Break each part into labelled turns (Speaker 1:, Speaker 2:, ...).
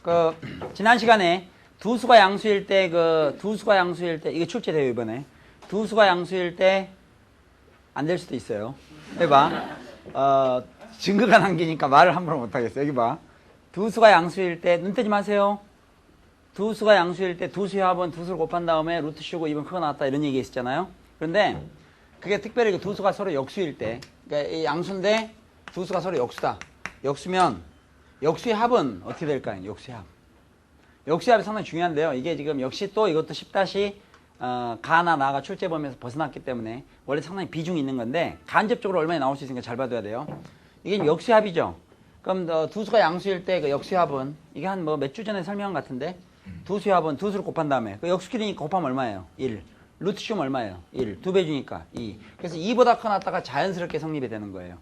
Speaker 1: 그 지난 시간에 두 수가 양수일 때 이게 출제돼요 이번에. 두 수가 양수일 때 안 될 수도 있어요. 여기 봐. 증거가 남기니까 말을 함부로 못하겠어. 여기 봐. 두 수가 양수일 때 눈 떼지 마세요. 두 수가 양수일 때 두 수의 합은 두 수를 곱한 다음에 루트 씌우고 2번 크거 나왔다 이런 얘기 있었잖아요. 그런데 그게 특별히 그 두 수가 서로 역수일 때, 그러니까 이 양수인데 두 수가 서로 역수다. 역수면 역수의 합은 어떻게 될까요? 역수의 합. 역수의 합이 상당히 중요한데요. 이게 지금 역시 또 이것도 10- 가나 나가 출제 범위에서 벗어났기 때문에 원래 상당히 비중이 있는 건데 간접적으로 얼마나 나올 수 있으니까 잘 봐둬야 돼요. 이게 역수의 합이죠. 그럼 두 수가 양수일 때 그 역수의 합은 이게 한 뭐 몇 주 전에 설명한 것 같은데 두 수의 합은 두 수를 곱한 다음에 그 역수끼리니까 곱하면 얼마예요? 1. 루트 씌우면 얼마예요? 1. 2배 주니까 2. 그래서 2보다 커 놨다가 자연스럽게 성립이 되는 거예요.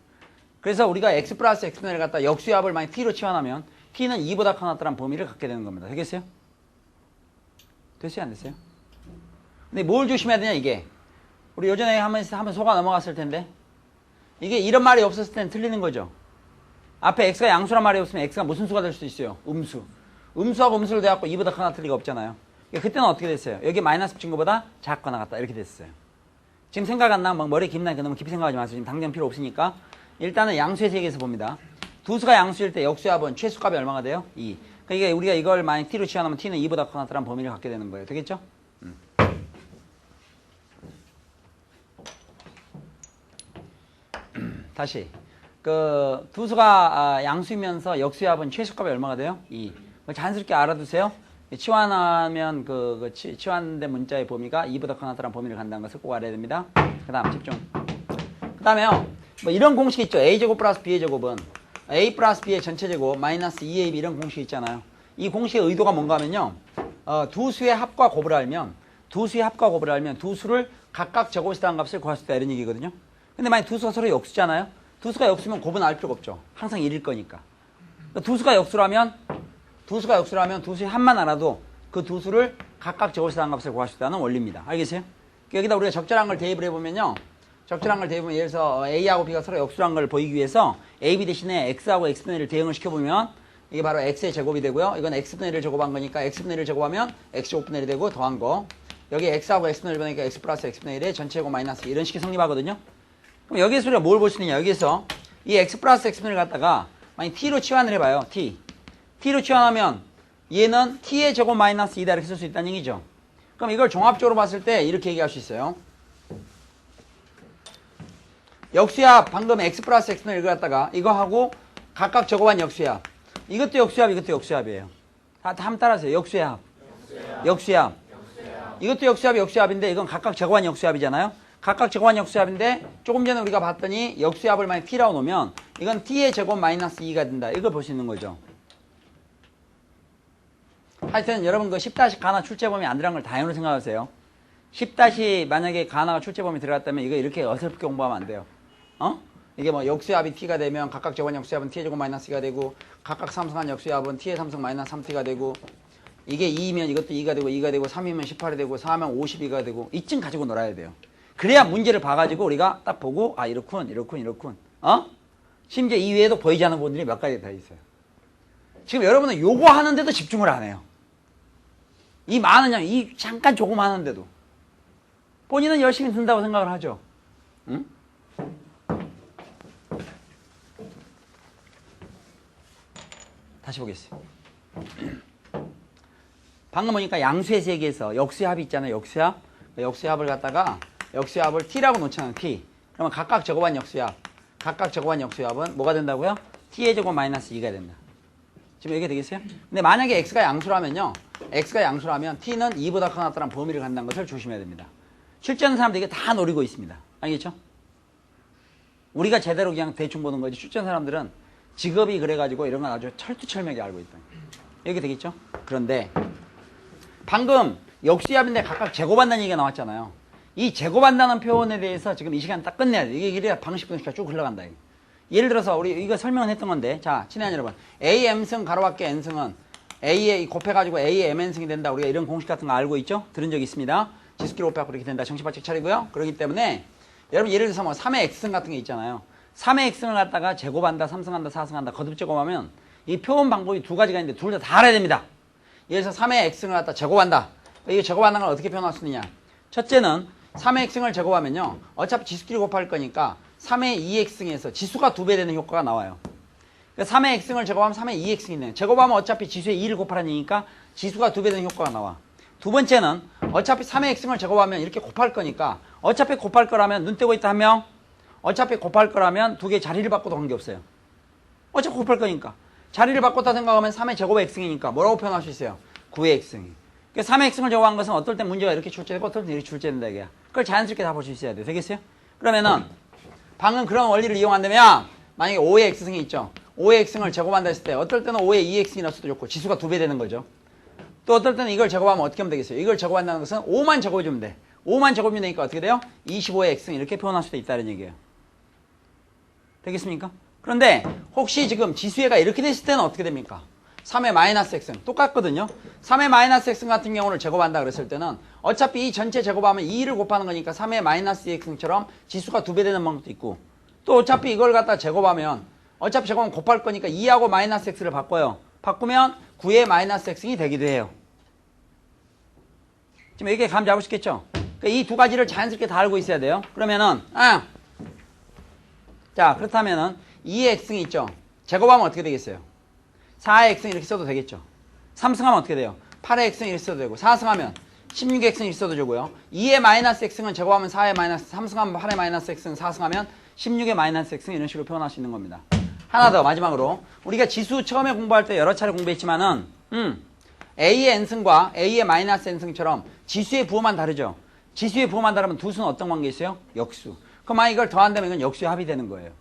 Speaker 1: 그래서 우리가 x 플러스 x분의 갖다 역수의 합을 만약 t로 치환하면 t는 2보다 커 놨다는 범위를 갖게 되는 겁니다. 되겠어요? 됐어요? 안 됐어요? 근데 뭘 조심해야 되냐 이게. 우리 예전에 한번 속아 넘어갔을 텐데 이게 이런 말이 없었을 때는 틀리는 거죠. 앞에 x가 양수란 말이 없으면 x가 무슨 수가 될 수도 있어요. 음수. 음수하고 음수를 대갖고 2보다 커나 틀 리가 없잖아요. 그때는 어떻게 됐어요? 여기 마이너스 붙인 것보다 작거나 같다 이렇게 됐어요. 지금 생각 안 나? 막 머리 깊나니까 너무 깊이 생각하지 마세요. 지금 당장 필요 없으니까. 일단은 양수의 세계에서 봅니다. 두 수가 양수일 때 역수의 합은 최소값이 얼마가 돼요? 2. 그러니까 우리가 이걸 만약 t로 치환하면 t는 2보다 커나 같다는 범위를 갖게 되는 거예요. 되겠죠? 다시 그 두 수가 양수이면서 역수의 합은 최소값이 얼마가 돼요? 2. 자연스럽게 알아두세요. 치환하면 치환된 문자의 범위가 2보다 커나 같다는 범위를 간다는 것을 꼭 알아야 됩니다. 그 다음 집중. 그 다음에요. 뭐 이런 공식 있죠. a제곱 플러스 b의 제곱은 a 플러스 b의 전체 제곱 마이너스 2ab 이런 공식 있잖아요. 이 공식의 의도가 뭔가 하면요. 두 수의 합과 곱을 알면 두 수를 각각 제곱에서 더한 값을 구할 수 있다 이런 얘기거든요. 근데 만약 두 수가 서로 역수잖아요. 두 수가 역수면 곱은 알 필요가 없죠. 항상 1일 거니까. 두 수가 역수라면 두 수의 합만 알아도 그 두 수를 각각 제곱에서 더한 값을 구할 수 있다는 원리입니다. 알겠어요? 여기다 우리가 적절한 걸 대입을 해보면요. 예를 들어서 A하고 B가 서로 역수란 걸 보이기 위해서 AB 대신에 X하고 X분의 1을 대응을 시켜보면 이게 바로 X의 제곱이 되고요. 이건 X분의 1을 제곱한 거니까 X분의 1을 제곱하면 X제곱분의 1이 되고 더한 거. 여기 X하고 X분의 1을 보니까 X 플러스 X분의 1의 전체 제곱 마이너스 이런 식이 성립하거든요. 그럼 여기에서 우리가 뭘 볼 수 있느냐. 여기에서 이 X 플러스 X분의 1을 갖다가 만약 T로 치환을 해봐요. T로 치환하면 얘는 T의 제곱 마이너스 2다 이렇게 쓸 수 있다는 얘기죠. 그럼 이걸 종합적으로 봤을 때 이렇게 얘기할 수 있어요. 역수합 방금 x 플러스 x분의 1을 갖다가 이거 하고 각각 제곱한 역수합. 이것도 역수합이에요. 다 한번 따라하세요. 역수합. 이것도 역수합인데 이건 각각 제곱한 역수합이잖아요. 각각 제곱한 역수합인데 조금 전에 우리가 봤더니 역수합을 만약 t라고 놓으면 이건 t의 제곱 마이너스 2가 된다. 이걸 볼 수 있는 거죠. 하여튼 여러분 그 10- 가나 출제범위 안 들어간 걸 당연히 생각하세요. 10- 만약에 가나가 출제범위 들어갔다면 이거 이렇게 어설프게 공부하면 안 돼요. 이게 뭐 역수합이 t가 되면 각각 제곱한 역수합은 t의 제곱 마이너스 2가 되고 각각 삼성한 역수합은 t의 삼성 마이너스 3t가 되고 이게 2이면 이것도 2가 되고 2가 되고 3이면 18이 되고 4면 52가 되고 이쯤 가지고 놀아야 돼요. 그래야 문제를 봐가지고 우리가 딱 보고 아 이렇군. 심지어 이 외에도 보이지 않는 부분들이 몇 가지 더 있어요. 지금 여러분은 요거 하는데도 집중을 안 해요. 이 많은 양, 이 잠깐 조금 하는데도 본인은 열심히 든다고 생각을 하죠. 응? 다시 보겠습니다. 방금 보니까 양수의 세계에서 역수의 합이 있잖아요. 역수의 합을 갖다가 역수합을 t라고 놓잖아요. t. 그러면 각각 제곱한 역수합은 뭐가 된다고요? t의 제곱 마이너스 2가 된다. 지금 이게 되겠어요? 근데 만약에 x가 양수라면 t는 2보다 커 낫다는 범위를 간다는 것을 조심해야 됩니다. 출제하는 사람들이 이게 다 노리고 있습니다. 알겠죠? 우리가 제대로 그냥 대충 보는 거지 출제하는 사람들은 직업이 그래가지고 이런 건 아주 철두철미하게 알고 있다. 이렇게 되겠죠? 그런데 방금 역수합인데 각각 제곱한다는 얘기가 나왔잖아요. 이 제곱한다는 표현에 대해서 지금 이 시간 딱 끝내야 돼. 이게 이래야 방식분식가 쭉 흘러간다. 예를 들어서 우리 이거 설명을 했던 건데 자 친애한 여러분 AM승 가로밖에 N승은 A에 곱해가지고 A의 MN승이 된다. 우리가 이런 공식 같은 거 알고 있죠? 들은 적이 있습니다. 지수끼리 곱해갖고 이렇게 된다. 정식 바짝 차리고요. 그렇기 때문에 여러분 예를 들어서 뭐 3의 X승 같은 게 있잖아요. 3의 X승을 갖다가 제곱한다, 3승한다, 4승한다 거듭 제곱하면 이 표현 방법이 두 가지가 있는데 둘 다 알아야 됩니다. 예를 들어서 3의 x승을 갖다 제곱한다. 이거 제곱하는 걸 어떻게 표현할 수 있느냐. 첫째는 3의 x승을 제곱하면요. 어차피 지수끼리 곱할 거니까 3의 2x승에서 지수가 2배 되는 효과가 나와요. 그러니까 3의 x승을 제곱하면 3의 2x승이 돼요. 제곱하면 어차피 지수의 2를 곱하라는 얘기니까 지수가 2배 되는 효과가 나와. 두 번째는 어차피 3의 x승을 제곱하면 이렇게 곱할 거니까 어차피 곱할 거라면 눈 떼고 있다 한 명 어차피 곱할 거라면 두 개 자리를 바꿔도 관계없어요. 어차피 곱할 거니까. 자리를 바꿨다 생각하면 3의 제곱의 x승이니까 뭐라고 표현할 수 있어요? 9의 x승이. 그러니까 3의 x승을 제곱한 것은 어떨 땐 문제가 이렇게 출제되고 어떨 땐 이렇게 출제된다 이게야. 그걸 자연스럽게 다 볼 수 있어야 돼. 되겠어요? 그러면은 방금 그런 원리를 이용한다면 만약에 5의 x승이 있죠. 5의 x승을 제곱한다 했을 때 어떨 때는 5의 2x승이라 수도 좋고 지수가 2배 되는 거죠. 또 어떨 때는 이걸 제곱하면 어떻게 하면 되겠어요? 이걸 제곱한다는 것은 5만 제곱해주면 돼. 5만 제곱이면 되니까 어떻게 돼요? 25의 x승 이렇게 표현할 수도 있다는 얘기예요. 되겠습니까? 그런데 혹시 지금 지수애가 이렇게 됐을 때는 어떻게 됩니까? 3의 마이너스 x승 똑같거든요. 3의 마이너스 x승 같은 경우를 제곱한다 그랬을 때는 어차피 이 전체 제곱하면 2를 곱하는 거니까 3의 마이너스 x승처럼 지수가 2배 되는 방법도 있고 또 어차피 이걸 갖다 제곱하면 어차피 제곱하면 곱할 거니까 2하고 마이너스 x를 바꿔요. 바꾸면 9의 마이너스 x승이 되기도 해요. 지금 이렇게 감 잡으시겠죠? 그러니까 이 두 가지를 자연스럽게 다 알고 있어야 돼요. 그러면은 자 그렇다면은 2의 x승이 있죠. 제곱하면 어떻게 되겠어요? 4의 x승 이렇게 써도 되겠죠. 3승하면 어떻게 돼요? 8의 x승 이렇게 써도 되고 4승하면 16의 x승 이렇게 써도 되고요. 2의 마이너스 x승은 제곱하면 4의 마이너스 3승하면 8의 마이너스 x승 4승하면 16의 마이너스 x승 이런 식으로 표현할 수 있는 겁니다. 하나 더 마지막으로 우리가 지수 처음에 공부할 때 여러 차례 공부했지만은 a의 n승과 a의 마이너스 n승처럼 지수의 부호만 다르죠. 지수의 부호만 다르면 두 수는 어떤 관계 있어요? 역수. 그럼 만약 이걸 더한다면 이건 역수의 합이 되는 거예요.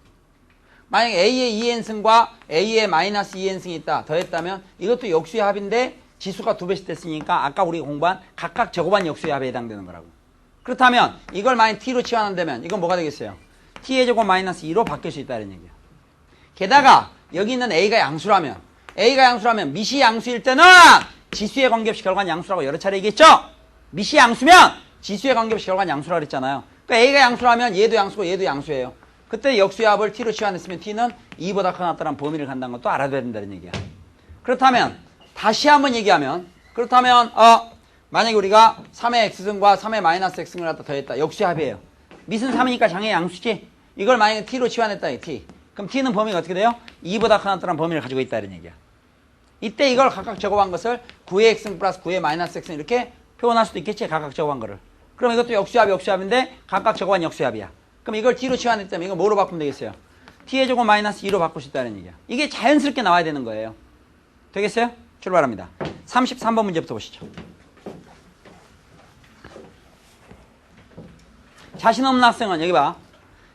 Speaker 1: 만약에 a의 2n승과 a의 마이너스 2n승이 있다. 더했다면 이것도 역수의 합인데 지수가 2배씩 됐으니까 아까 우리가 공부한 각각 제곱한 역수의 합에 해당되는 거라고. 그렇다면 이걸 만약 t로 치환한다면 이건 뭐가 되겠어요? t의 제곱 마이너스 2로 바뀔 수 있다는 얘기야. 게다가 여기 있는 a가 양수라면 밑이 양수일 때는 지수의 관계없이 결과는 양수라고 여러 차례 얘기했죠? 밑이 양수면 지수의 관계없이 결과는 양수라고 그랬잖아요. 그러니까 a가 양수라면 얘도 양수고 얘도 양수예요. 그때 역수의 합을 t로 치환했으면 t는 2보다 커났다는 범위를 간다는 것도 알아둬야 된다는 얘기야. 그렇다면 다시 한번 얘기하면 그렇다면 만약에 우리가 3의 x승과 3의 마이너스 x승을 갖다 더했다. 역수의 합이에요. 밑은 3이니까 장의 양수지. 이걸 만약에 t로 치환했다. t. 그럼 t는 범위가 어떻게 돼요? 2보다 커났다는 범위를 가지고 있다는 얘기야. 이때 이걸 각각 제곱한 것을 9의 x승 플러스 9의 마이너스 x승 이렇게 표현할 수도 있겠지. 각각 제곱한 거를. 그럼 이것도 역수합인데 각각 제곱한 역수합이야. 그럼 이걸 t로 치환했다면 이거 뭐로 바꾸면 되겠어요? t의 제곱 마이너스 2로 바꿀 수 있다는 얘기야. 이게 자연스럽게 나와야 되는 거예요. 되겠어요? 출발합니다. 33번 문제부터 보시죠. 자신 없는 학생은 여기 봐.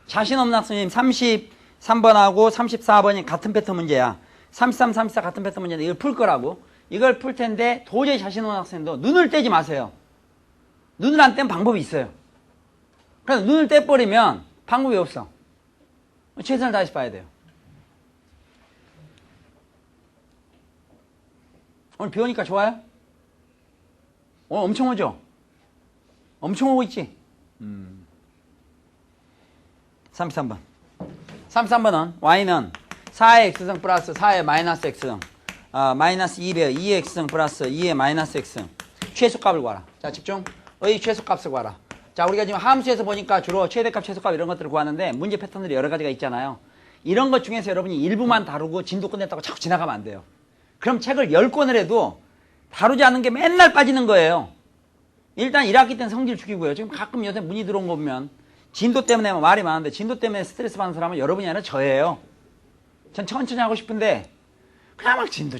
Speaker 1: 자신 없는 학생님 33번하고 34번이 같은 패턴 문제야. 33, 34 같은 패턴 문제인데 이걸 풀 거라고. 이걸 풀 텐데 도저히 자신 없는 학생도 눈을 떼지 마세요. 눈을 안 떼면 방법이 있어요. 그래서 눈을 떼버리면 방법이 없어. 최선을 다해서 봐야 돼요. 오늘 비 오니까 좋아요? 오늘 엄청 오죠? 엄청 오고 있지? 33번. 33번은 y는 4의 x승 플러스 4의 마이너스 x승 마이너스 2배 2의 x승 플러스 2의 마이너스 x승 최소값을 구하라. 자 집중. 의 최소값을 구하라. 자 우리가 지금 함수에서 보니까 주로 최대값 최소값 이런 것들을 구하는데 문제 패턴들이 여러 가지가 있잖아요. 이런 것 중에서 여러분이 일부만 다루고 진도 끝냈다고 자꾸 지나가면 안 돼요. 그럼 책을 10권을 해도 다루지 않는 게 맨날 빠지는 거예요. 일단 1학기 때는 성질 죽이고요. 지금 가끔 요새 문의 들어온 거 보면 진도 때문에 말이 많은데 진도 때문에 스트레스 받는 사람은 여러분이 아니라 저예요. 전 천천히 하고 싶은데 그냥 막 진도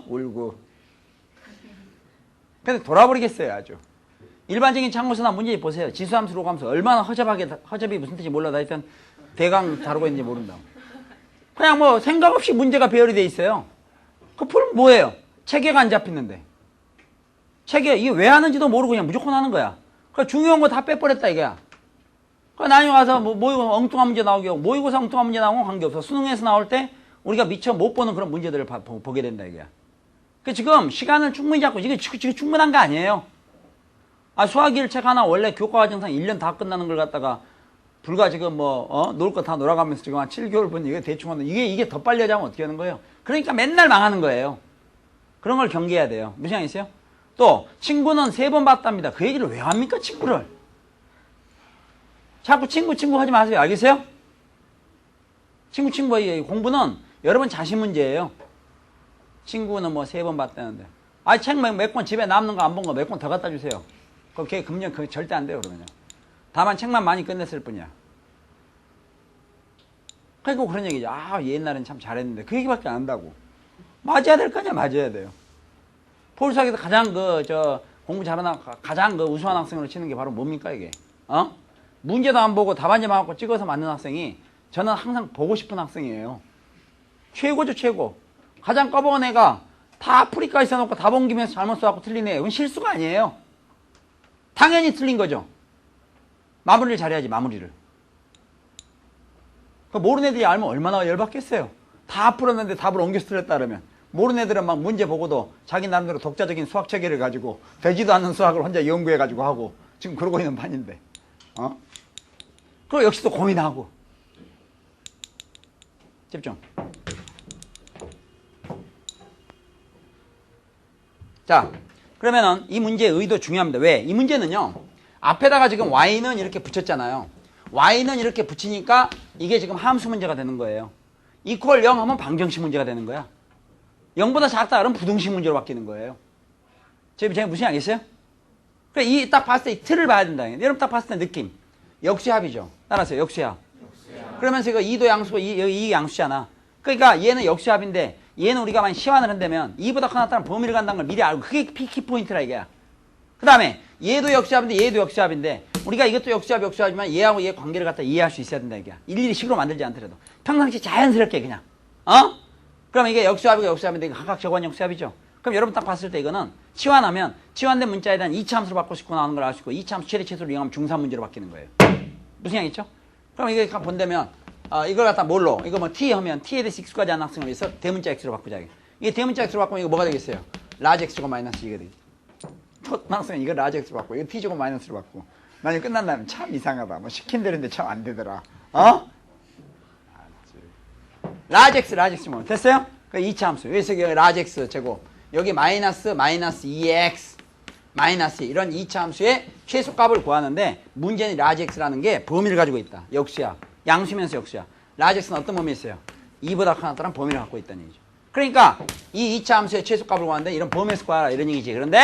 Speaker 1: 울고 그래서 돌아버리겠어요. 아주 일반적인 참고서나 문제 보세요. 지수함수 로함수 얼마나 허접이 무슨 뜻인지 몰라. 나 일단 대강 다루고 있는지 모른다. 그냥 뭐 생각 없이 문제가 배열이 돼 있어요. 그 풀 뭐예요? 체계가 안 잡히는데 체계 이게 왜 하는지도 모르고 그냥 무조건 하는 거야. 그 중요한 거 다 빼버렸다 이거야. 그 나중에 가서 모의고사 엉뚱한 문제 나오게 하고 모의고사 엉뚱한 문제 나오면 관계없어. 수능에서 나올 때 우리가 미처 못 보는 그런 문제들을 보게 된다 이거야. 그 지금 시간을 충분히 잡고 이게 지금 충분한 거 아니에요. 수학일 책 하나 원래 교과과정상 1년 다 끝나는 걸 갖다가 불과 지금 놀 거 다 놀아가면서 지금 한 7개월 본 이게 대충 하는 이게 더 빨리 하자면 어떻게 하는 거예요? 그러니까 맨날 망하는 거예요. 그런 걸 경계해야 돼요. 무슨 얘기있어요? 또 친구는 3번 봤답니다. 그 얘기를 왜 합니까, 친구를? 자꾸 친구 하지 마세요. 알겠어요? 친구 공부는 여러분 자신 문제예요. 친구는 뭐 3번 봤다는데. 아, 책 몇 권 집에 남는 거 안 본 거 몇 권 더 갖다 주세요. 그게 금년 그게 절대 안 돼요, 그러면요. 다만 책만 많이 끝냈을 뿐이야. 그리고 그런 얘기죠. 아, 옛날엔 참 잘했는데. 그 얘기밖에 안 한다고. 맞아야 될 거 아니야, 맞아야 돼요. 폴수학에서 가장 공부 잘하는, 가장 우수한 학생으로 치는 게 바로 뭡니까, 이게? 문제도 안 보고 답안지만 갖고 찍어서 맞는 학생이 저는 항상 보고 싶은 학생이에요. 최고죠, 최고. 가장 꺼버은 애가 다 아프리카에 있어놓고 답 옮기면서 잘못 써갖고 틀린 애. 이건 실수가 아니에요. 당연히 틀린 거죠. 마무리를 잘해야지, 마무리를. 모르는 애들이 알면 얼마나 열받겠어요. 다 풀었는데 답을 옮겨서 틀렸다 그러면. 모르는 애들은 막 문제 보고도 자기 나름대로 독자적인 수학 체계를 가지고 되지도 않는 수학을 혼자 연구해가지고 하고 지금 그러고 있는 판인데. 그리고 역시 또 고민하고. 집중. 자, 그러면은 이 문제의 의도 중요합니다. 왜? 이 문제는요, 앞에다가 지금 y는 이렇게 붙였잖아요. y는 이렇게 붙이니까 이게 지금 함수 문제가 되는 거예요. equal 0 하면 방정식 문제가 되는 거야. 0보다 작다 그러면 부등식 문제로 바뀌는 거예요. 제가 무슨 알겠어요? 그러니까 이 딱 봤을 때 이 틀을 봐야 된다. 여러분 딱 봤을 때 느낌. 역수합이죠. 따라서 역수합. 그러면서 이거 2도 양수고 이 양수잖아. 그러니까 얘는 역수합인데 얘는 우리가 만약 시환을 한다면 2보다 큰 나타나는 범위를 간다는 걸 미리 알고 그게 키포인트라 이게야. 그 다음에 얘도 역수합인데 얘도 역수합인데 우리가 이것도 역수합이지만 얘하고 얘 관계를 갖다 이해할 수 있어야 된다 이게야. 일일이 식으로 만들지 않더라도 평상시 자연스럽게 그냥 그럼 이게 역수합이고 역수합인데 각각 저건 역수합이죠. 그럼 여러분 딱 봤을 때 이거는 치환하면 치환된 문자에 대한 2차 함수로 바꾸고 싶고 나오는 걸 알 수 있고 2차 함수 최대 최소를 이용하면 중산 문제로 바뀌는 거예요. 무슨 얘기 있죠? 그럼 이게 본다면 이걸 갖다 뭘로? 이거 뭐 t 하면 t에 대해서 x까지 하는 학생을 위해서 대문자 x로 바꾸자. 이게 대문자 x로 바꾸면 이거 뭐가 되겠어요? 라지 x제곱 마이너스 2가 되겠죠. 초등학생은 이거 라지 x로 바꾸고 이거 t제곱 마이너스로 바꾸고 나중에 끝난다면 참 이상하다. 뭐 시킨 대로인데 참 안 되더라. 라지 x 뭐 됐어요? 그 2차 함수. 여기서 여기 라지 x 제곱 여기 마이너스 2x 마이너스 이런 2차 함수의 최소값을 구하는데 문제는 라지 x라는 게 범위를 가지고 있다. 역수야. 양수면서 역수야. 라지 x는 어떤 범위에 있어요? 2보다 큰 나타난 범위를 갖고 있다는 얘기죠. 그러니까 이 2차 함수의 최소값을 구하는데 이런 범위에서 구하라 이런 얘기지. 그런데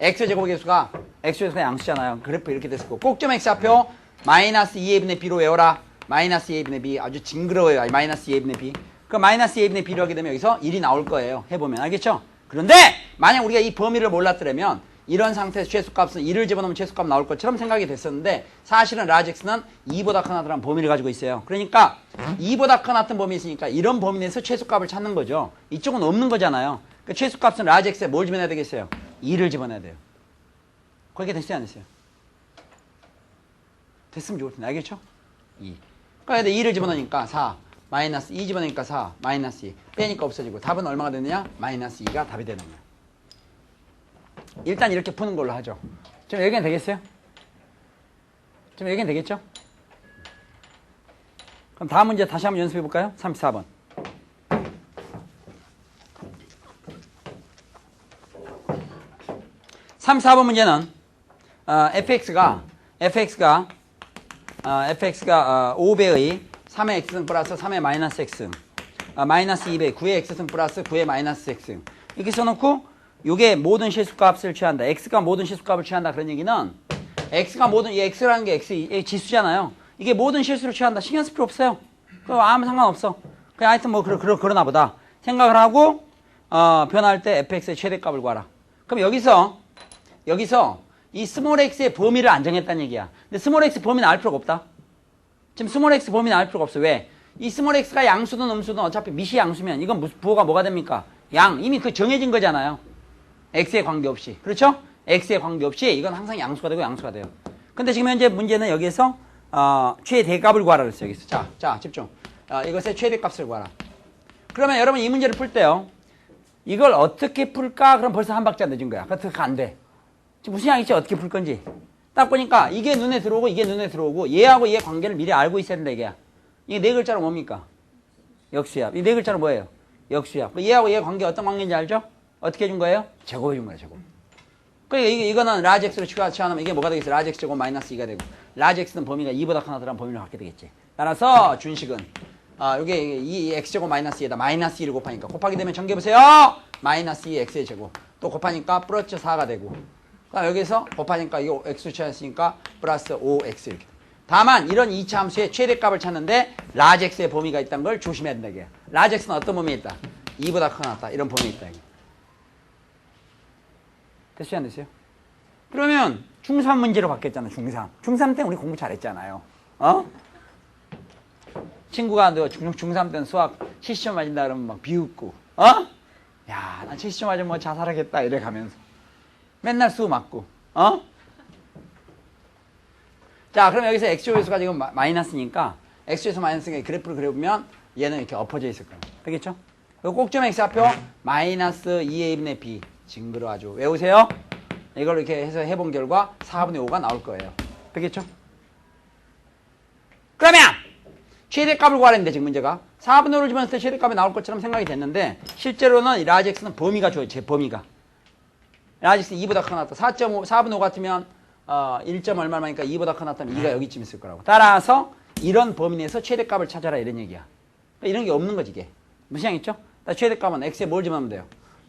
Speaker 1: x제곱의 개수가 x제곱가 양수잖아요. 그래프 이렇게 됐을 거고 꼭점 x좌표 마이너스 2a분의 b로 외워라. 마이너스 2a분의 b 아주 징그러워요. 마이너스 2a분의 b. 그 마이너스 2a분의 b로 하게 되면 여기서 1이 나올 거예요. 해보면 알겠죠? 그런데 만약 우리가 이 범위를 몰랐더라면 이런 상태에서 최소값은 1을 집어넣으면 최소값 나올 것처럼 생각이 됐었는데 사실은 라지 x는 2보다 큰 나타난 범위를 가지고 있어요. 그러니까 2보다 큰 나타난 범위 있으니까 이런 범위 내에서 최소값을 찾는 거죠. 이쪽은 없는 거잖아요. 그러니까 최소값은 라지 x에 뭘 집어넣어야 되겠어요? 2를 집어넣어야 돼요. 그렇게 됐어요, 안 됐어요? 됐으면 좋을 텐데 알겠죠? 2. 그러니까 2를 집어넣으니까 4. 마이너스 2 집어넣으니까 4. 마이너스 2. 빼니까 없어지고 답은 얼마가 되느냐? 마이너스 2가 답이 되는 거예요. 일단 이렇게 푸는 걸로 하죠. 좀 여기는 되겠어요? 좀 여기는 되겠죠? 그럼 다음 문제 다시 한번 연습해 볼까요? 34번. 34번 문제는 fx가 5배의 3의 x승 플러스 3의 마이너스 x승 마이너스 2배 9의 x승 플러스 9의 마이너스 x승 이렇게 써놓고 이게 모든 실수값을 취한다. x가 모든 실수값을 취한다. 그런 얘기는 x가 모든 이 x라는 게 x 지수잖아요. 이게 모든 실수를 취한다. 신경 쓸 필요 없어요. 아무 상관없어. 그냥 하여튼 뭐 그러나 보다 생각을 하고 변할 때 fx의 최대값을 구하라. 그럼 여기서 이 스몰 x의 범위를 안 정했다는 얘기야. 근데 스몰 x 범위는 알 필요가 없다. 지금 스몰 x 범위는 알 필요가 없어. 왜? 이 스몰 x가 양수든 음수든 어차피 미시 양수면 이건 부호가 뭐가 됩니까? 양. 이미 그 정해진 거잖아요. x에 관계없이. 그렇죠? x에 관계없이 이건 항상 양수가 되고 양수가 돼요. 근데 지금 현재 문제는 여기에서 최대값을 구하라 그랬어요. 여기서. 자, 집중. 이것의 최대값을 구하라. 그러면 여러분 이 문제를 풀 때요. 이걸 어떻게 풀까? 그럼 벌써 한 박자 늦은 거야. 그러니까 안 돼. 지금 무슨 양이지? 어떻게 풀 건지. 딱 보니까 이게 눈에 들어오고 이게 눈에 들어오고 얘하고 얘 관계를 미리 알고 있어야 된다 이게야. 이게 네 글자로 뭡니까? 역수합. 이 네 글자로 뭐예요? 역수야. 얘하고 얘 관계 어떤 관계인지 알죠? 어떻게 해준 거예요? 제곱해 준 거예요, 제곱. 그러니까 이거는 라지 x로 취하면 이게 뭐가 되겠어? 라지 x 제곱 마이너스 2가 되고, 라지 x는 범위가 2보다 크나 더한 범위를 갖게 되겠지. 따라서 준식은 요게 이 x제곱 마이너스 2에다 마이너스 2를 곱하니까 곱하게 되면 정리해보세요. 마이너스 2 x의 제곱. 또 곱하니까 플러스 4가 되고, 그럼 여기서 곱하니까 이거 x로 취했으니까 플러스 5x 이렇게. 다만 이런 2차 함수의 최대값을 찾는데 라지 x의 범위가 있다는 걸 조심해야 된다 이게. 라지 x는 어떤 범위에 있다? 2보다 크거나 같다. 이런 범위에 있다 이게. 됐어요 안 됐어요? 그러면 중3 문제로 바뀌었잖아. 중3 때 우리 공부 잘했잖아요. 친구가 너 중3 때는 수학 70점 맞은다 그러면 막 비웃고, 야, 나 70점 맞으면 뭐 자살하겠다 이래 가면서 맨날 수 맞고, 자, 그럼 여기서 x조회수가 지금 마이너스니까 x조회수 마이너스니까 그래프를 그려보면 얘는 이렇게 엎어져 있을 거예요. 되겠죠? 꼭점 x좌표 마이너스 2a분의 b 징그러워가지고 외우세요. 이걸 이렇게 해서 해본 결과 4분의 5가 나올 거예요. 되겠죠? 그러면 최대값을 구하랬는데 지금 문제가 4분의 5를 집어넣을 때 최대값이 나올 것처럼 생각이 됐는데 실제로는 이 라지 x는 범위가 줘요. 제 범위가. 라지 x는 2보다 크나 같다. 4분의 5 같으면 1점 얼마니까 2보다 크나 같다면 2가 여기쯤 있을 거라고. 따라서 이런 범위 내에서 최대값을 찾아라 이런 얘기야. 그러니까 이런 게 없는 거지 이게. 무슨 양 있죠? 최대값은 x에 뭘 집어넣으면 돼요?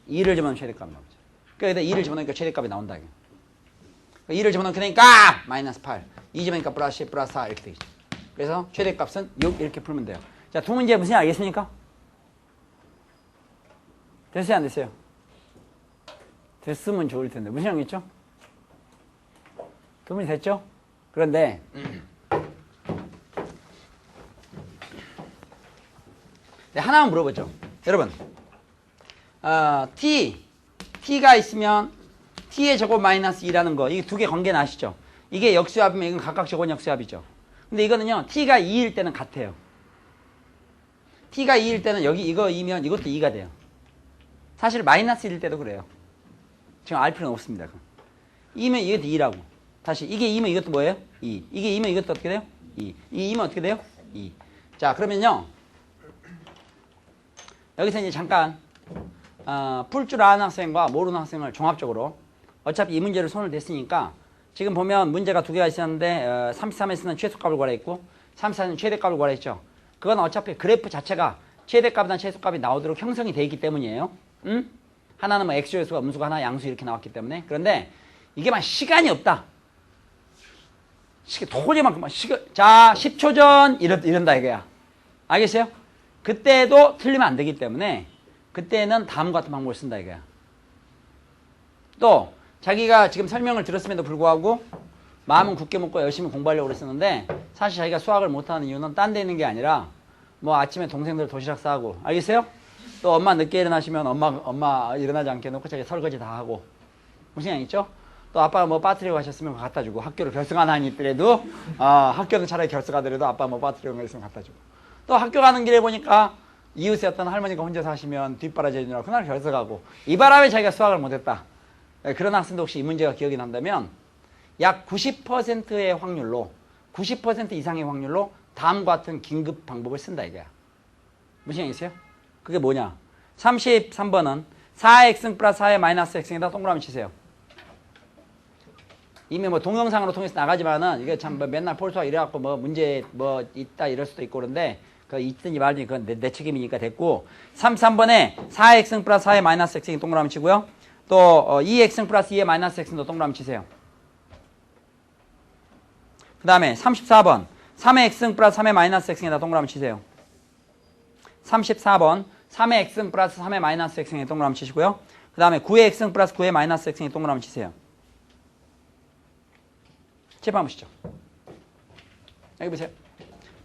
Speaker 1: 2를 집어넣으면 최대값이 나오죠. 그러니까 여기다 2를 집어넣으니까 최대값이 나온다. 2를 집어넣게 되니까 마이너스 8. 2 집어넣으니까 플러스 10, 플러스 4 이렇게 되겠죠. 그래서 최대값은 6 이렇게 풀면 돼요. 자, 두 문제 무슨 알겠습니까? 됐어요 안 됐어요? 됐으면 좋을 텐데. 무슨 양이죠? 두 문제 됐죠? 그런데 네, 하나만 물어보죠. 여러분 t가 있으면 t의 제곱 마이너스 2라는 거, 이게 두 개 관계는 아시죠? 이게 역수합이면 이건 각각 제곱 역수합이죠. 근데 이거는요 t가 2일 때는 같아요. t가 2일 때는 여기 이거 2면 이것도 2가 돼요. 사실 마이너스 1일 때도 그래요. 지금 알 필요는 없습니다. 2면 이것도 2라고. 다시 이게 2면 이것도 뭐예요? 2. 이게 2면 이것도 어떻게 돼요? 2. 이 2면 어떻게 돼요? 2. 자, 그러면요 여기서 이제 잠깐 풀 줄 아는 학생과 모르는 학생을 종합적으로, 어차피 이 문제를 손을 댔으니까 지금 보면 문제가 두 개가 있었는데 33에서는 최소값을 구하랬고 34에서는 최대값을 구하랬죠. 그건 어차피 그래프 자체가 최대값이나 최소값이 나오도록 형성이 되어 있기 때문이에요. 하나는 뭐 x조회수가 음수가 하나 양수 이렇게 나왔기 때문에. 그런데 이게 막 시간이 없다. 도저히 막 자 10초 전 이런다 이거야. 알겠어요? 그때도 틀리면 안 되기 때문에 그때는 다음과 같은 방법을 쓴다 이거야. 또 자기가 지금 설명을 들었음에도 불구하고 마음은 굳게 먹고 열심히 공부하려고 그랬었는데 사실 자기가 수학을 못하는 이유는 딴 데 있는 게 아니라 뭐 아침에 동생들 도시락 싸고, 알겠어요? 또 엄마 늦게 일어나시면 엄마 일어나지 않게 해놓고 자기 설거지 다 하고, 무슨 양 있죠? 또 아빠가 뭐 빠뜨리고 가셨으면 갖다 주고, 학교를 결석 안 하니 있더라도 학교는 차라리 결석하더라도 아빠 뭐 빠뜨리고 가셨으면 갖다 주고, 또 학교 가는 길에 보니까 이웃에 어떤 할머니가 혼자 사시면 뒷바라지 해주느라 그날 결석하고, 이 바람에 자기가 수학을 못했다. 그런 학생도 혹시 이 문제가 기억이 난다면 약 90%의 확률로, 90% 이상의 확률로 다음과 같은 긴급 방법을 쓴다 이거야. 무슨 얘기 있어요? 그게 뭐냐? 33번은 4x 플러스 4의 마이너스 x에다 동그라미 치세요. 이미 뭐 동영상으로 통해서 나가지만은 이게 참 뭐 맨날 폴수학 이래갖고 뭐 문제 뭐 있다 이럴 수도 있고, 그런데 그 있든지 말든지 그건 내 책임이니까 됐고, 33번에 4x 플러스 4의 마이너스 x에 동그라미 치고요. 또 2x 플러스 2의 마이너스 x도 동그라미 치세요. 그 다음에 34번 3x 플러스 3의 마이너스 x에다 동그라미 치세요. 34번 3의 x 플러스 3의 마이너스 x에 동그라미 치시고요. 그 다음에 9의 x 플러스 9의 마이너스 x에 동그라미 치세요. 칠판 보시죠. 여기 보세요.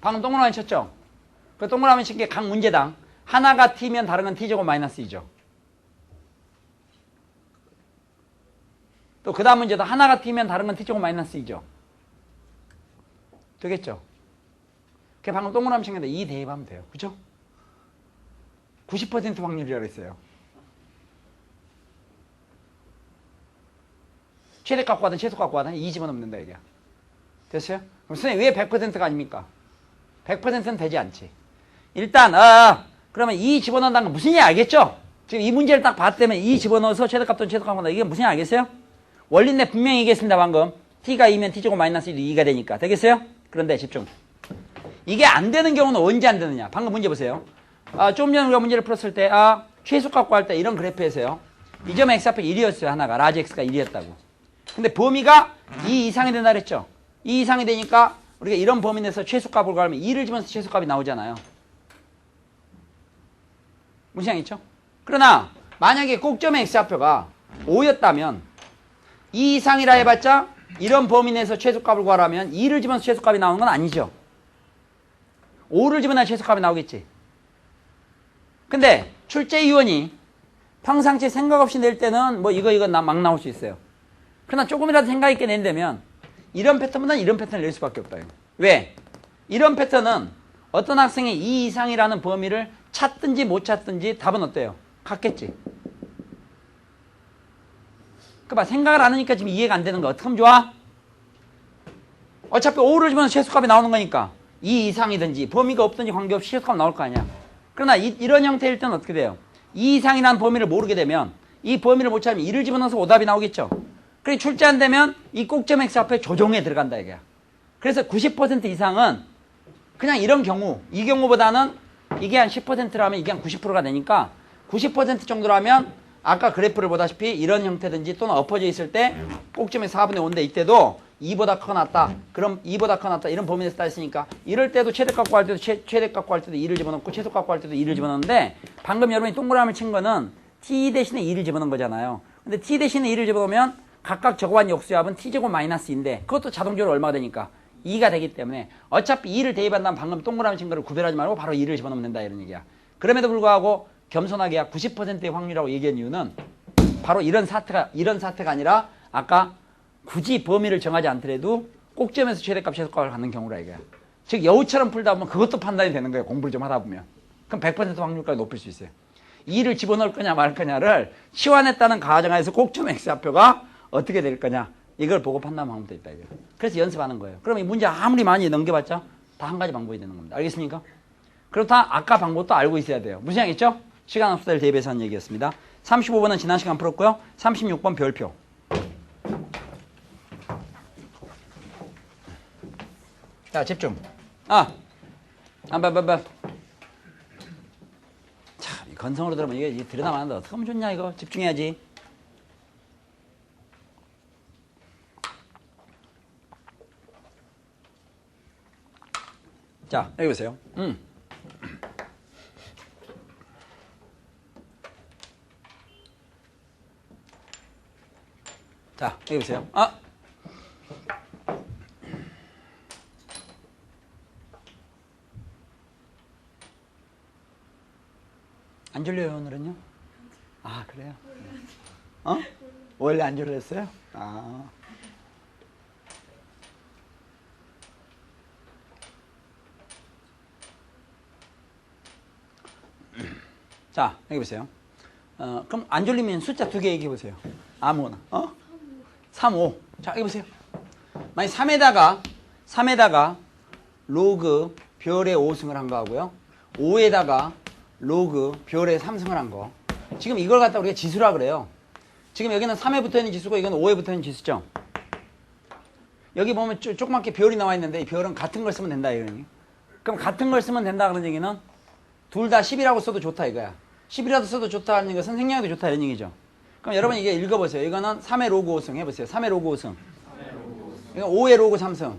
Speaker 1: 방금 동그라미 쳤죠? 그 동그라미 친 게 각 문제당 하나가 t면 다른 건 t제곱 마이너스 2죠. 또 그 다음 문제도 하나가 t면 다른 건 t제곱 마이너스 2죠. 되겠죠? 그게 방금 동그라미 친 건데 2 대입하면 돼요. 그죠? 90% 확률이라고 했어요. 최대값 구하든 최소값 구하든 2 집어넣는다 이게. 됐어요? 그럼 선생님 왜 100%가 아닙니까? 100%는 되지 않지. 일단 그러면 2 집어넣는다는 건 무슨 얘기 알겠죠? 지금 이 문제를 딱 봤다면 2 집어넣어서 최대값 또는 최소값 한다. 이게 무슨 얘기 알겠어요? 원리인데 분명히 얘기했습니다 방금. t가 2면 t제곱 마이너스 1이 2가 되니까. 되겠어요? 그런데 집중. 이게 안 되는 경우는 언제 안 되느냐. 방금 문제 보세요. 좀 전에 우리가 문제를 풀었을 때 최소값 구할 때 이런 그래프에서요. 이 점 x앞에 1이었어요. 하나가. 라지 x가 1이었다고. 근데 범위가 2 이상이 된다 그랬죠. 2 이상이 되니까 우리가 이런 범위 내에서 최소값을 구하면 2를 집어넣어서 최소값이 나오잖아요. 무슨 얘기 있죠? 그러나 만약에 꼭점의 x좌표가 5였다면 2 이상이라 해봤자 이런 범위 내에서 최소값을 구하라면 2를 집어넣어서 최소값이 나오는 건 아니죠. 5를 집어넣어야 최소값이 나오겠지. 근데 출제 유언이 평상시에 생각 없이 낼 때는 뭐 이거 막 나올 수 있어요. 그러나 조금이라도 생각 있게 낸다면 이런 패턴보다는 이런 패턴을 낼 수밖에 없다. 왜? 이런 패턴은 어떤 학생이 2 이상이라는 범위를 찾든지 못 찾든지 답은 어때요? 같겠지. 그봐 생각을 안 하니까 지금 이해가 안 되는 거 어떻게 하면 좋아? 어차피 5를 집어넣으면 최소값이 나오는 거니까 2 이상이든지 범위가 없든지 관계없이 최소값 나올 거 아니야. 그러나 이런 형태일 때는 어떻게 돼요? 2 이상이라는 범위를 모르게 되면 이 범위를 못 찾으면 2를 집어넣어서 오답이 나오겠죠. 그리고 출제 안 되면 이 꼭점 x 앞에 조정에 들어간다 이거야. 그래서 90% 이상은 그냥 이런 경우, 이 경우보다는 이게 한 10%라면 이게 한 90%가 되니까 90% 정도라면 아까 그래프를 보다시피 이런 형태든지 또는 엎어져 있을 때 꼭점의 4분의 5인데 이때도 2보다 커 낫다. 그럼 2보다 커 낫다. 이런 범위에서 따졌으니까 이럴 때도 최대값 구할 때도 최대값 구할 때도 2를 집어넣고 최소값 구할 때도 2를 집어넣는데 방금 여러분이 동그라미를 친 거는 t 대신에 2를 집어넣은 거잖아요. 근데 t 대신에 2를 집어넣으면 각각 적어한 역수합은 t제곱 마이너스 2인데 그것도 자동적으로 얼마가 되니까 2가 되기 때문에 어차피 2를 대입한다면 방금 동그라미 친 거를 구별하지 말고 바로 2를 집어넣으면 된다 이런 얘기야. 그럼에도 불구하고 겸손하게 90%의 확률이라고 얘기한 이유는 바로 이런 사태가 아니라 아까 굳이 범위를 정하지 않더라도 꼭점에서 최대값 최소값을 갖는 경우라 이거야. 즉 여우처럼 풀다 보면 그것도 판단이 되는 거예요. 공부를 좀 하다 보면. 그럼 100% 확률까지 높일 수 있어요. 2를 집어넣을 거냐 말 거냐를 치환했다는 가정하에서 꼭점 x좌표가 어떻게 될 거냐 이걸 보고 판단하면 돼 있다 이거야. 그래서 연습하는 거예요. 그럼 이 문제 아무리 많이 넘겨봤자 다 한 가지 방법이 되는 겁니다. 알겠습니까? 그렇다 아까 방법도 알고 있어야 돼요. 무슨 얘기죠? 시간 없을 대비해서 한 얘기였습니다. 35번은 지난 시간 풀었고요. 36번 별표. 자, 집중. 참, 이 건성으로 들으면 이게 들여다봤는데 어떻게 하면 좋냐, 이거. 집중해야지. 자, 여기 보세요. 자, 여기 보세요. 안 졸려요, 오늘은요? 그래요? 원래 안 졸렸어요? 자, 여기 보세요. 그럼 안 졸리면 숫자 2개 얘기해 보세요. 아무거나. 3, 5. 자, 여기 보세요. 만약 3에다가 로그 별의 5승을 한 거하고요. 5에다가 로그 별의 3승을 한 거. 지금 이걸 갖다 우리가 지수라 그래요. 지금 여기는 3에 붙어 있는 지수고 이건 5에 붙어 있는 지수죠. 여기 보면 조그맣게 별이 나와 있는데 이 별은 같은 걸 쓰면 된다 이거니. 그럼 같은 걸 쓰면 된다 그런 얘기는 둘 다 10이라고 써도 좋다 이거야. 10이라도 써도 좋다는 것은 생략해도 좋다 이런 얘기죠. 그럼 여러분 이게 읽어보세요. 이거는 3의 로그 5승 해보세요. 3의 로그 5승. 이건 5의 로그 3승.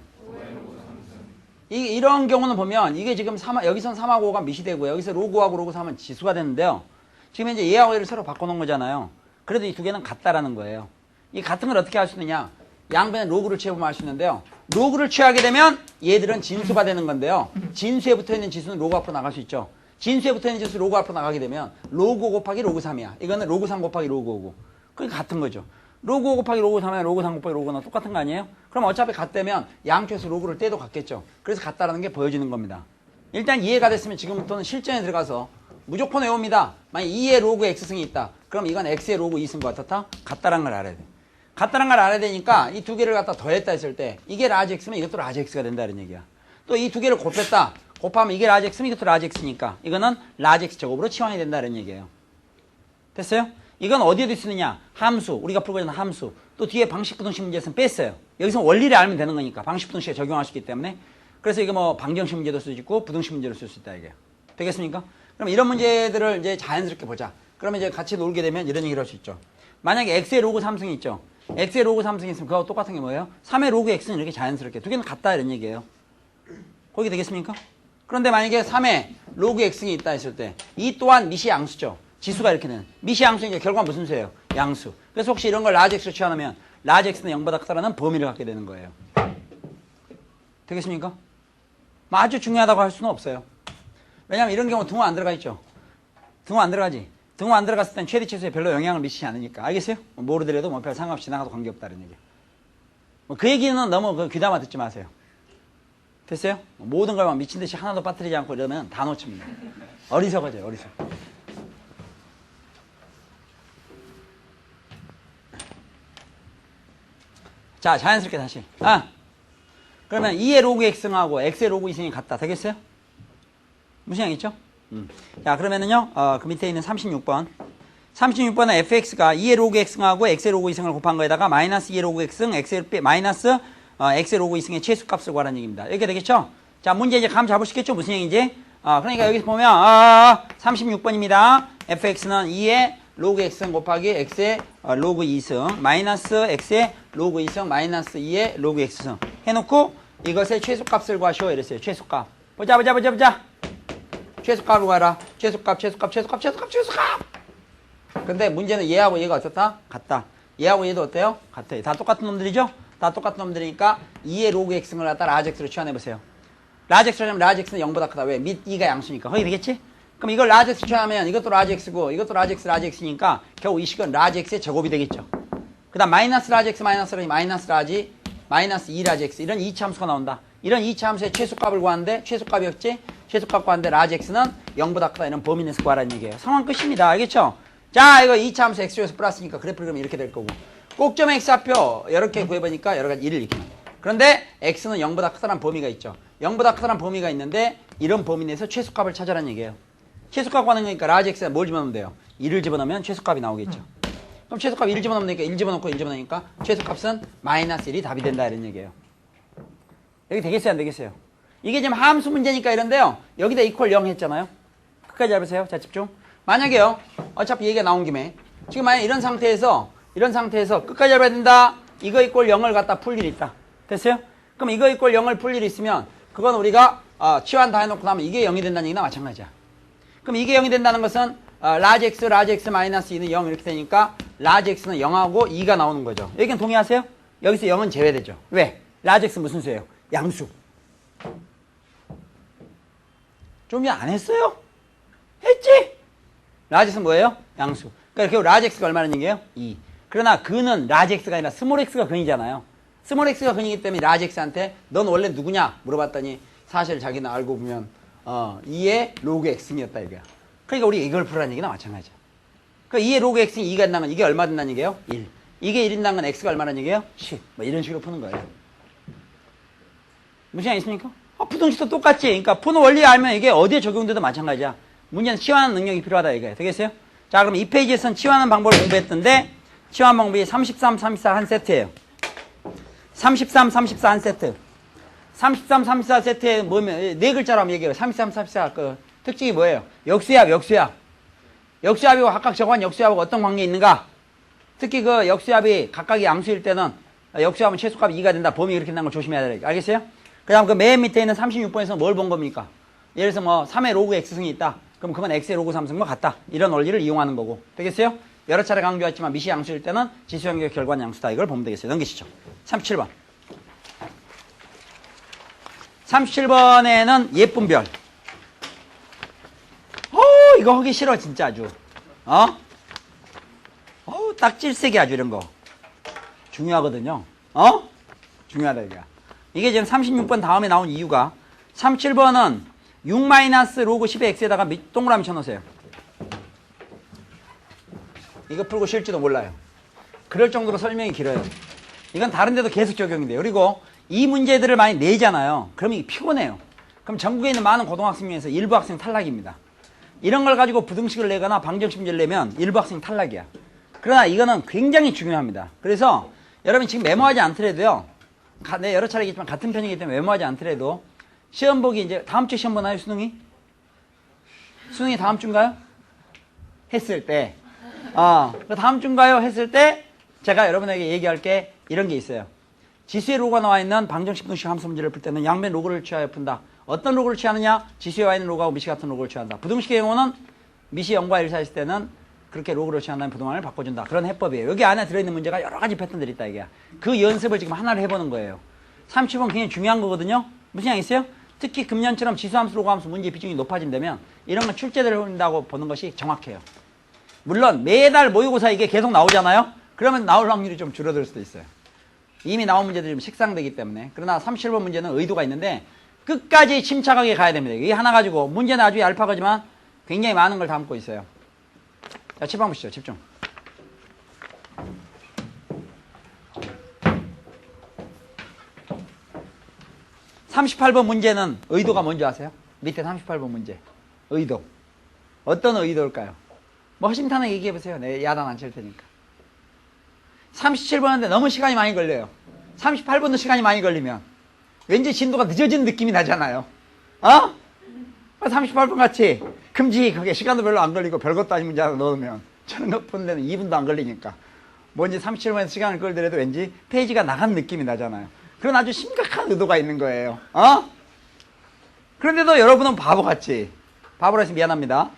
Speaker 1: 이런 경우는 보면 이게 지금 여기선 3하고 5가 미시 되고 여기서 로그 5하고 로그 3은 지수가 되는데요. 지금 이제 얘하고 얘를 서로 바꿔놓은 거잖아요. 그래도 이 두 개는 같다라는 거예요. 이 같은 걸 어떻게 할 수 있느냐. 양변에 로그를 취해보면 알 수 있는데요. 로그를 취하게 되면 얘들은 진수가 되는 건데요. 진수에 붙어있는 지수는 로그 앞으로 나갈 수 있죠. 진수에 붙어있는 지수 로그 앞으로 나가게 되면 로그 5 곱하기 로그 3이야. 이거는 로그 3 곱하기 로그 5고. 그게 같은 거죠. 로그 5 곱하기 로그 3이야 로그 3 곱하기 로그 5는 똑같은 거 아니에요? 그럼 어차피 같다면 양쪽에서 로그를 떼도 같겠죠. 그래서 같다라는 게 보여지는 겁니다. 일단 이해가 됐으면 지금부터는 실전에 들어가서 무조건 외웁니다. 만약 2의 로그 x승이 있다. 그럼 이건 x의 로그 2승과 같았다? 같다라는 걸 알아야 돼. 같다라는 걸 알아야 되니까 이 두 개를 갖다 더했다 했을 때 이게 라지 x면 이것도 라지 x가 된다 이런 얘기야. 또 이 두 개를 곱했다. 곱하면 이게 라지 x면 이것도 라지 x니까 이거는 라지 x 제곱으로 치환이 된다는 얘기예요. 됐어요? 이건 어디에도 쓰느냐? 함수. 우리가 풀고 있는 함수. 또 뒤에 방식 부등식 문제에서는 뺐어요. 여기서 원리를 알면 되는 거니까 방식 부등식에 적용할 수 있기 때문에. 그래서 이거 뭐 방정식 문제도 쓸 수 있고 부등식 문제도 쓸 수 있다 이게. 되겠습니까? 그럼 이런 문제들을 이제 자연스럽게 보자. 그러면 이제 같이 놀게 되면 이런 얘기를 할 수 있죠. 만약에 x의 로그 3승이 있죠. x의 로그 3승이 있으면 그거하고 똑같은 게 뭐예요? 3의 로그 x는 이렇게 자연스럽게 두 개는 같다 이런 얘기예요. 거기 되겠습니까? 그런데 만약에 3의 로그 x승이 있다 했을 때 이 또한 미시양수죠. 지수가 이렇게 되는. 미시양수니까 결과는 무슨 수예요? 양수. 그래서 혹시 이런 걸 라지 x로 취하면 라지 x는 0보다 크다라는 범위를 갖게 되는 거예요. 되겠습니까? 뭐 아주 중요하다고 할 수는 없어요. 왜냐면 이런 경우 등호 안 들어가 있죠. 등호 안 들어가지. 등호 안 들어갔을 땐 최대치수에 별로 영향을 미치지 않으니까. 알겠어요? 모르더라도 뭐 별 상관없이 지나가도 관계없다는 얘기. 그 얘기는 너무 귀담아 듣지 마세요. 됐어요? 모든 걸 막 미친 듯이 하나도 빠뜨리지 않고 이러면 다 놓칩니다. 어리석어져요, 어리석어. 자, 자연스럽게 다시. 그러면 2의 로그 x승하고 x의 로그 2승이 같다. 되겠어요? 무슨 양 있죠? 자, 그러면은요, 그 밑에 있는 36번. 36번은 fx가 2의 로그 x승하고 x의 로그 2승을 곱한 거에다가 마이너스 2의 로그 x승, 마이너스 x의 로그 2승의 최소값을 구하라는 얘기입니다. 이렇게 되겠죠? 자, 문제 이제 감 잡을 수 있겠죠? 무슨 얘기인지? 그러니까 여기서 보면, 36번입니다. fx는 2의 로그 x승 곱하기 x의 로그 2승, 마이너스 x의 로그 2승, 마이너스 2의 로그 x승. 해놓고 이것의 최소값을 구하시오. 이랬어요. 최소값. 보자. 최소값을 구하라. 최소값. 근데 문제는 얘하고 얘가 어떻다? 같다. 얘하고 얘도 어때요? 같아요. 다 똑같은 놈들이죠? 다 똑같은 놈들이니까 2의 로그 x승을 갖다 라지 x로 취환해보세요. 라지 x로 하면 라지 x는 0보다 크다. 왜? 밑 2가 양수니까. 거기 되겠지? 그럼 이걸 라지 x 취하면 이것도 라지 x고 이것도 라지 x니까 결국 이 식은 라지 x의 제곱이 되겠죠. 그 다음 마이너스 라지 x 마이너스 라지 마이너스 2라지 x 이런 이차함수가 나온다. 이런 이차함수의 최소값을 구하는데 최소값이었지? 최소값 구하는데 라지 x는 0보다 크다. 이런 범위 내에서 구하라는 얘기예요. 상황 끝입니다. 알겠죠? 자, 이거 이차함수 x조에서 플러스니까 그래프 그리면 이렇게 될 거고 꼭점 x좌표 이렇게 구해보니까 여러 가지 1을 일으키는. 그런데 x는 0보다 크다는 범위가 있죠. 0보다 크다는 범위가 있는데 이런 범위 내에서 최소값을 찾아라는 얘기예요. 최소값 구하는 거니까 라지 x에 뭘 집어넣으면 돼요? 2를 집어넣으면 최소값이 나오겠죠. 그럼 최소값 1을 집어넣으면 되니까 1 집어넣고 1 집어넣으니까 최소값은 마이너스 1이 답이 된다 이런 얘기예요. 여기 되겠어요? 안 되겠어요? 이게 지금 함수 문제니까 이런데요. 여기다 이퀄 0 했잖아요. 끝까지 잡으세요. 자, 집중. 만약에요. 어차피 얘기가 나온 김에 지금 만약 이런 상태에서 끝까지 잡아야 된다. 이거 이퀄 0을 갖다 풀 일이 있다. 됐어요? 그럼 이거 이퀄 0을 풀 일이 있으면 그건 우리가 치환 다 해놓고 나면 이게 0이 된다는 얘기나 마찬가지야. 그럼 이게 0이 된다는 것은 라지 x 마이너스 2는 0 이렇게 되니까 라지 x는 0하고 2가 나오는 거죠. 여기는 동의하세요? 여기서 0은 제외되죠. 왜? 라지 x 무슨 수예요? 양수. 좀 전에 안 했어요? 했지? 라지 x는 뭐예요? 양수. 그러니까 결국 라지 x가 얼마나 얘기예요? 2. 그러나 그는 라지 x가 아니라 스몰 x가 근이잖아요. 스몰 x가 근이기 때문에 라지 x한테 넌 원래 누구냐? 물어봤더니 사실 자기는 알고 보면 2의 로그 x승이었다 이거야. 그러니까 우리 이걸 풀라는 얘기나 마찬가지야. 그러니까 2의 로그 x승이 2가 된다는 건 이게 얼마 된다는 얘기예요? 1. 이게 1인다는 건 x가 얼마라는 얘기예요? 10. 뭐 이런 식으로 푸는 거예요. 무슨 양 있습니까? 부등식도 똑같지. 그러니까 푸는 원리 알면 이게 어디에 적용돼도 마찬가지야. 문제는 치환하는 능력이 필요하다 이거예요. 되겠어요? 자, 그럼 이 페이지에서는 치환하는 방법을 공부했던데 치환 방법이 33, 34 한 세트예요. 33, 34 한 세트. 33, 34 세트에 뭐면 네 글자로 한번 얘기해요. 33, 34 그 특징이 뭐예요? 역수합. 역수합이고 각각 정한 역수합하고 어떤 관계가 있는가? 특히 그 역수합이 각각이 양수일 때는 역수합은 최소값이 2가 된다. 범위 이렇게 된다는 걸 조심해야 돼요. 알겠어요? 그 다음 그 맨 밑에 있는 36번에서 뭘 본 겁니까? 예를 들어서 뭐 3의 로그 x승이 있다. 그럼 그건 x의 로그 3승과 같다. 이런 원리를 이용하는 거고. 되겠어요? 여러 차례 강조했지만 미시 양수일 때는 지수형의 결과는 양수다. 이걸 보면 되겠어요. 넘기시죠. 37번. 37번에는 예쁜 별. 이거 하기 싫어 진짜 아주. 딱질색이 아주 이런 거. 중요하거든요. 중요하다 이거. 이게 지금 36번 다음에 나온 이유가 37번은 6 마이너스 로그 10의 x에다가 동그라미 쳐놓으세요. 이거 풀고 쉴지도 몰라요. 그럴 정도로 설명이 길어요. 이건 다른 데도 계속 적용이 돼요. 그리고 이 문제들을 많이 내잖아요. 그러면 이게 피곤해요. 그럼 전국에 있는 많은 고등학생 중에서 일부 학생 탈락입니다. 이런 걸 가지고 부등식을 내거나 방정식 문제를 내면 일부 학생 탈락이야. 그러나 이거는 굉장히 중요합니다. 그래서 여러분 지금 메모하지 않더라도요. 내 여러 차례겠지만 같은 편이기 때문에 메모하지 않더라도 시험 보기 이제 다음 주 시험 보나요, 수능이? 수능이 다음 주인가요? 했을 때. 다음 주인가요? 했을 때 제가 여러분에게 얘기할 게 이런 게 있어요. 지수의 로그가 나와 있는 방정식 분식 함수 문제를 풀 때는 양변 로그를 취하여 푼다. 어떤 로그를 취하느냐? 지수에 와 있는 로그하고 미시 같은 로그를 취한다. 부등식의 경우는 미시 0과 1 사이일 때는 그렇게 로그를 취한다면 부등항을 바꿔준다. 그런 해법이에요. 여기 안에 들어있는 문제가 여러 가지 패턴들이 있다 이게야. 그 연습을 지금 하나를 해보는 거예요. 30번 굉장히 중요한 거거든요. 무슨 양 있어요? 특히 금년처럼 지수함수, 로그함수 문제 비중이 높아진다면 이런 건 출제를 한다고 보는 것이 정확해요. 물론 매달 모의고사 이게 계속 나오잖아요. 그러면 나올 확률이 좀 줄어들 수도 있어요. 이미 나온 문제들이 좀 식상되기 때문에. 그러나 37번 문제는 의도가 있는데 끝까지 침착하게 가야 됩니다. 이게 하나 가지고 문제는 아주 얄팍하지만 굉장히 많은 걸 담고 있어요. 자, 7번 보시죠. 집중. (38번) 문제는 의도가 뭔지 아세요? 밑에 38번 문제. 의도. 어떤 의도일까요? 뭐 허심탄회 얘기해보세요. 네, 야단 안 칠 테니까. 37번인데 너무 시간이 많이 걸려요. 38번도 시간이 많이 걸리면 왠지 진도가 늦어진 느낌이 나잖아요. 38번 같이 큼직하게 시간도 별로 안 걸리고 별것도 아닌 문제 하나 넣으면 저는 몇 분 되는 2분도 안 걸리니까 뭔지 37번에서 시간을 끌더라도 왠지 페이지가 나간 느낌이 나잖아요. 그런 아주 심각한 의도가 있는 거예요. 그런데도 여러분은 바보같이 바보라서 미안합니다.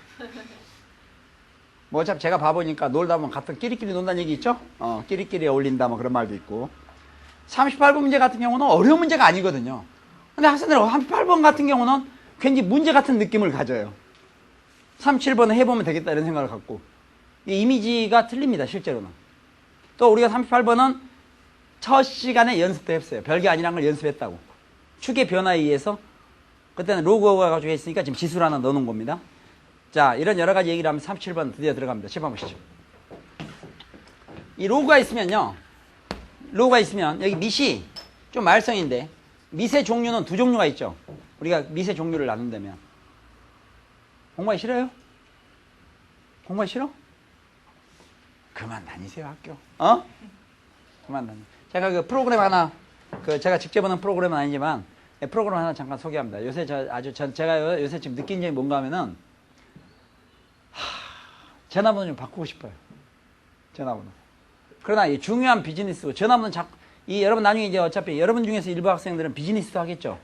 Speaker 1: 뭐 어차피 제가 바보니까 놀다 보면 같은 끼리끼리 논다는 얘기 있죠? 끼리끼리 어울린다 뭐 그런 말도 있고. 38번 문제 같은 경우는 어려운 문제가 아니거든요. 근데 학생들 38번 같은 경우는 괜히 문제 같은 느낌을 가져요. 37번은 해보면 되겠다 이런 생각을 갖고. 이 이미지가 틀립니다 실제로는. 또 우리가 38번은 첫 시간에 연습도 했어요. 별게 아니란 걸 연습했다고. 축의 변화에 의해서 그때는 로그가 가지고 있으니까 지금 지수를 하나 넣어놓은 겁니다. 자, 이런 여러 가지 얘기를 하면 37번 드디어 들어갑니다. 7번 보시죠. 이 로그가 있으면요. 로그가 있으면 여기 밑이 좀 말썽인데 밑의 종류는 두 종류가 있죠. 우리가 밑의 종류를 나눈다면. 공부하기 싫어요? 공부하기 싫어? 그만 다니세요 학교. 그만 다니. 제가 그 프로그램 하나 제가 직접 하는 프로그램은 아니지만 프로그램 하나 잠깐 소개합니다. 요새 제가 요새 지금 느낀 점이 뭔가 하면은 전화번호 좀 바꾸고 싶어요. 전화번호. 그러나 이 중요한 비즈니스 전화번호 여러분 나중에 이제 어차피 여러분 중에서 일부 학생들은 비즈니스도 하겠죠.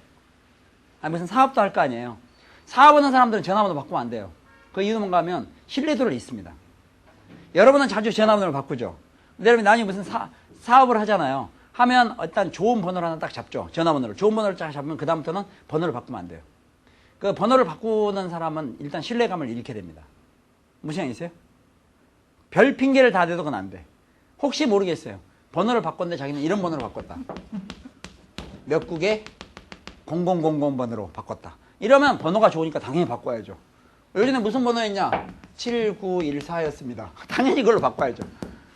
Speaker 1: 무슨 사업도 할 거 아니에요. 사업하는 사람들은 전화번호 바꾸면 안 돼요. 그 이유는 뭔가 하면 신뢰도를 있습니다. 여러분은 자주 전화번호를 바꾸죠. 근데 여러분 나중에 무슨 사업을 하잖아요. 하면 일단 좋은 번호를 하나 딱 잡죠. 전화번호를. 좋은 번호를 딱 잡으면 그 다음부터는 번호를 바꾸면 안 돼요. 그 번호를 바꾸는 사람은 일단 신뢰감을 잃게 됩니다. 무슨 얘기 있어요? 별 핑계를 다 대도 그건 안 돼. 혹시 모르겠어요. 번호를 바꿨는데 자기는 이런 번호를 바꿨다. 몇 국에 0000번으로 바꿨다. 이러면 번호가 좋으니까 당연히 바꿔야죠. 요즘에 무슨 번호였냐? 7914였습니다. 당연히 이걸로 바꿔야죠.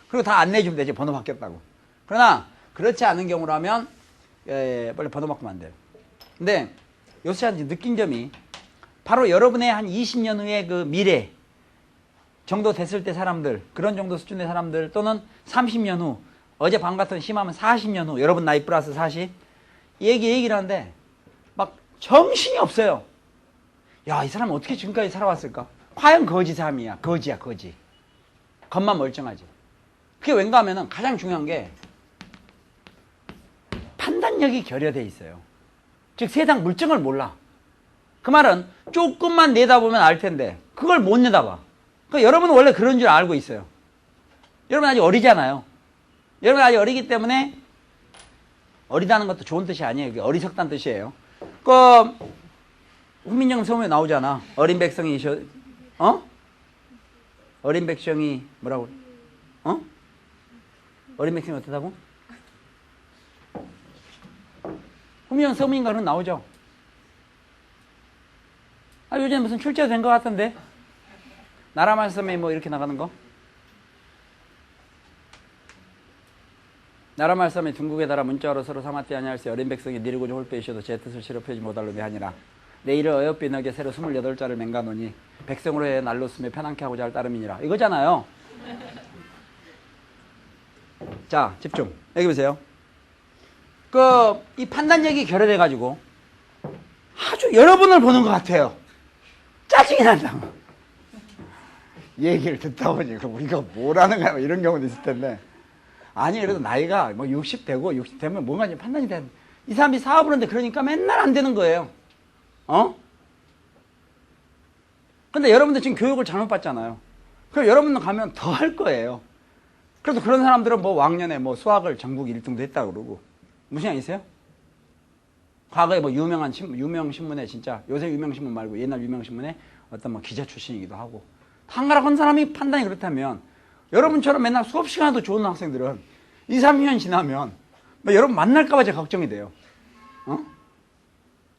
Speaker 1: 그리고 다 안내해주면 되지. 번호 바뀌었다고. 그러나 그렇지 않은 경우라면 빨리 번호 바꾸면 안 돼요. 근데 요새 느낀 점이 바로 여러분의 한 20년 후의 그 미래 정도 됐을 때 사람들, 그런 정도 수준의 사람들 또는 30년 후, 어제 밤 같은 심하면 40년 후, 여러분 나이 플러스 40 얘기를 하는데 막 정신이 없어요. 야, 이 사람은 어떻게 지금까지 살아왔을까? 과연 거지 삶이야. 거지야, 거지. 겉만 멀쩡하지. 그게 왠가 하면은 가장 중요한 게 판단력이 결여돼 있어요. 즉 세상 물정을 몰라. 그 말은 조금만 내다보면 알 텐데 그걸 못 내다봐. 그러니까 여러분은 원래 그런 줄 알고 있어요. 여러분 아직 어리잖아요. 여러분 아직 어리기 때문에 어리다는 것도 좋은 뜻이 아니에요. 이게 어리석다는 뜻이에요. 훈민정음 서문에 나오잖아. 어린 백성이 어린 백성이 뭐라고? 어린 백성이 어떻다고? 훈민정음 서문인가 그런 나오죠. 요즘에 무슨 출제가 된 것 같던데? 나라 말씀에 뭐 이렇게 나가는 거? 나라 말씀에 둥국에 달아 문자로 서로 삼았지 아니할세 어린 백성이 니르고자 홀빼이셔도 제 뜻을 실업하지 못할 놈이 아니라 내일을 어여삐너게 새로 28자를 맹가노니 백성으로 해 날로 쓰며 편안케 하고자 할 따름이니라. 이거잖아요. 자, 집중. 여기 보세요. 이 판단력이 결여돼가지고 아주 여러분을 보는 것 같아요. 짜증이 난다. 얘기를 듣다 보니까 우리가 뭐라는 거야 이런 경우도 있을 텐데, 아니 그래도 나이가 뭐 60 되고 60 되면 뭔가 이제 판단이 돼. 이 사람이 사업을 하는데 그러니까 맨날 안 되는 거예요. 근데 여러분들 지금 교육을 잘못 받잖아요. 그럼 여러분들 가면 더 할 거예요. 그래도 그런 사람들은 뭐 왕년에 뭐 수학을 전국 1등도 했다 그러고. 무슨 양 있어요? 과거에 뭐 유명 신문에 진짜 요새 유명 신문 말고 옛날 유명 신문에 어떤 뭐 기자 출신이기도 하고. 한가락한 사람이 판단이 그렇다면 여러분처럼 맨날 수업 시간에도 좋은 학생들은 2, 3년 지나면 뭐 여러분 만날까봐 제가 걱정이 돼요.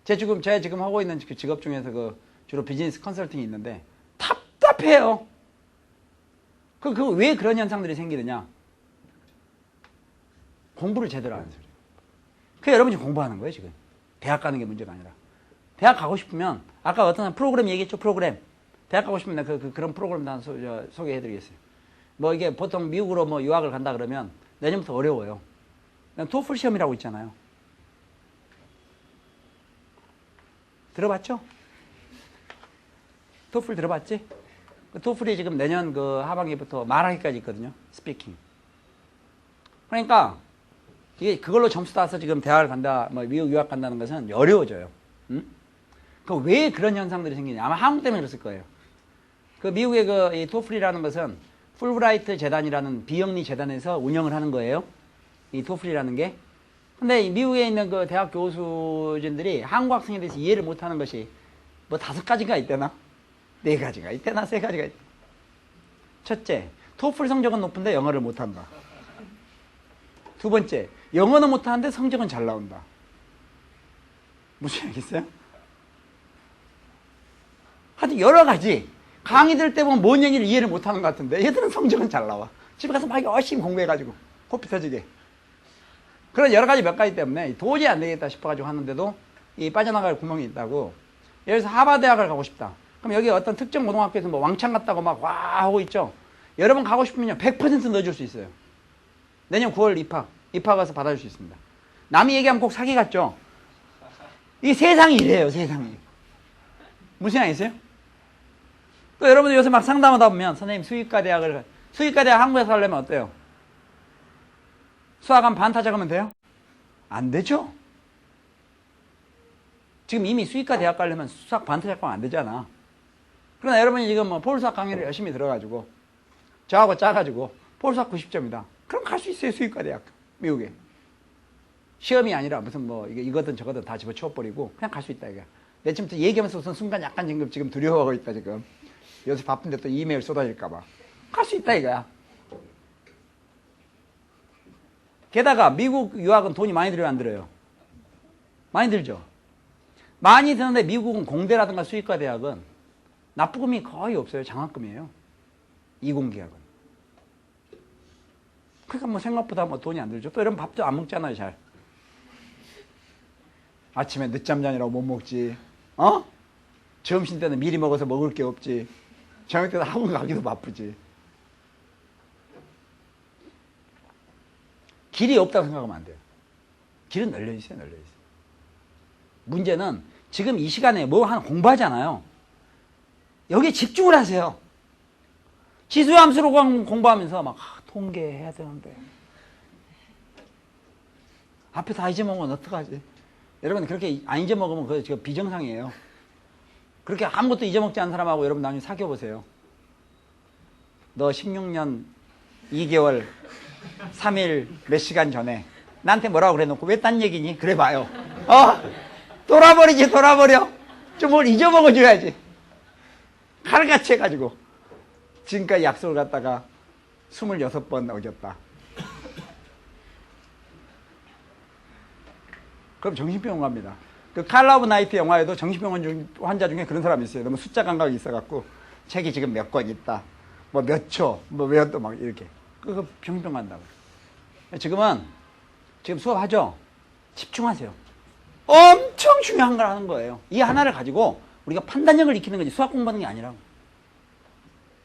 Speaker 1: 제가 지금 하고 있는 그 직업 중에서 주로 비즈니스 컨설팅이 있는데 답답해요. 왜 그런 현상들이 생기느냐? 공부를 제대로 안 해서 그래요. 여러분이 공부하는 거예요, 지금. 대학 가는 게 문제가 아니라. 대학 가고 싶으면, 아까 어떤 프로그램 얘기했죠, 프로그램. 대학 가고 싶으면 그런 프로그램 다 소개해드리겠어요. 뭐 이게 보통 미국으로 뭐 유학을 간다 그러면 내년부터 어려워요. 토플 시험이라고 있잖아요. 들어봤죠? 토플 들어봤지? 토플이 지금 내년 하반기부터 말하기까지 있거든요. 스피킹. 그러니까 이게 그걸로 점수 따서 지금 대학을 간다, 뭐 미국 유학 간다는 것은 어려워져요. 왜 그런 현상들이 생기냐? 아마 한국 때문에 그랬을 거예요. 미국의 이 토플이라는 것은 풀브라이트 재단이라는 비영리 재단에서 운영을 하는 거예요. 이 토플이라는 게. 근데 미국에 있는 대학 교수진들이 한국 학생에 대해서 이해를 못하는 것이 뭐 5가지가 있대나? 4가지가 있대나? 3가지가 있대나? 첫째, 토플 성적은 높은데 영어를 못한다. 두 번째, 영어는 못하는데 성적은 잘 나온다. 무슨 얘기겠어요? 하여튼 여러 가지. 강의 들을 때 보면 뭔 얘기를 이해를 못하는 것 같은데 얘들은 성적은 잘 나와. 집에 가서 막 열심히 공부해가지고 코피 터지게. 그런 여러 가지 몇 가지 때문에 도저히 안 되겠다 싶어가지고 하는데도 이 빠져나갈 구멍이 있다고. 예를 들어서 하버드 대학을 가고 싶다. 그럼 여기 어떤 특정 고등학교에서 뭐 왕창 갔다고 막 와 하고 있죠. 여러분 가고 싶으면요 100% 넣어줄 수 있어요. 내년 9월 입학 와서 받아줄 수 있습니다. 남이 얘기하면 꼭 사기 같죠. 이게 세상이 이래요. 세상이. 무슨 양 있어요? 또 여러분들 요새 막 상담하다 보면 선생님 수의과 대학 한국에서 하려면 어때요? 수학 한 반 타작하면 돼요? 안 되죠? 지금 이미 수의과 대학 가려면 수학 반 타작하면 안 되잖아. 그러나 여러분이 지금 뭐 폴수학 강의를 열심히 들어가지고 저하고 짜가지고 폴수학 90점이다. 그럼 갈 수 있어요. 수의과 대학 미국에. 시험이 아니라 무슨 뭐 이거든 저거든 다 집어치워버리고 그냥 갈 수 있다 이거야. 내 지금 얘기하면서 우선 순간 약간 지금 두려워하고 있다 지금. 요새 바쁜데 또 이메일 쏟아질까봐. 갈 수 있다 이거야. 게다가 미국 유학은 돈이 많이 들어요 안 들어요? 많이 들죠. 많이 드는데 미국은 공대라든가 수의과 대학은 납부금이 거의 없어요. 장학금이에요. 이공계약은. 그러니까 뭐 생각보다 뭐 돈이 안 들죠. 또 이런 밥도 안 먹잖아요 잘. 아침에 늦잠 자느라고 못 먹지. 점심 때는 미리 먹어서 먹을 게 없지. 저녁 때는 학원 가기도 바쁘지. 길이 없다고 생각하면 안 돼요. 길은 널려있어요. 널려있어요. 문제는 지금 이 시간에 뭐 하나 공부하잖아요. 여기에 집중을 하세요. 지수함수로 공부하면서 막 통계해야 되는데 앞에 다 잊어먹으면 어떡하지? 여러분 그렇게 안 잊어먹으면 그거 지금 비정상이에요. 그렇게 아무것도 잊어먹지 않은 사람하고 여러분 나중에 사귀어보세요. 너 16년 2개월 3일 몇 시간 전에 나한테 뭐라고 그래놓고 왜 딴 얘기니? 그래봐요. 돌아버리지 돌아버려. 좀 뭘 잊어먹어줘야지. 칼같이 해가지고 지금까지 약속을 갖다가 26번 어겼다. 그럼 정신병원 갑니다. 칼 오브 나이트 영화에도 정신병원 환자 중에 그런 사람이 있어요. 너무 숫자 감각이 있어갖고 책이 지금 몇 권 있다. 뭐 몇 초, 뭐 몇 도 막 이렇게. 그거 정신병원 간다고. 지금 수업하죠? 집중하세요. 엄청 중요한 걸 하는 거예요. 이 하나를 가지고 우리가 판단력을 익히는 거지 수학 공부하는 게 아니라고.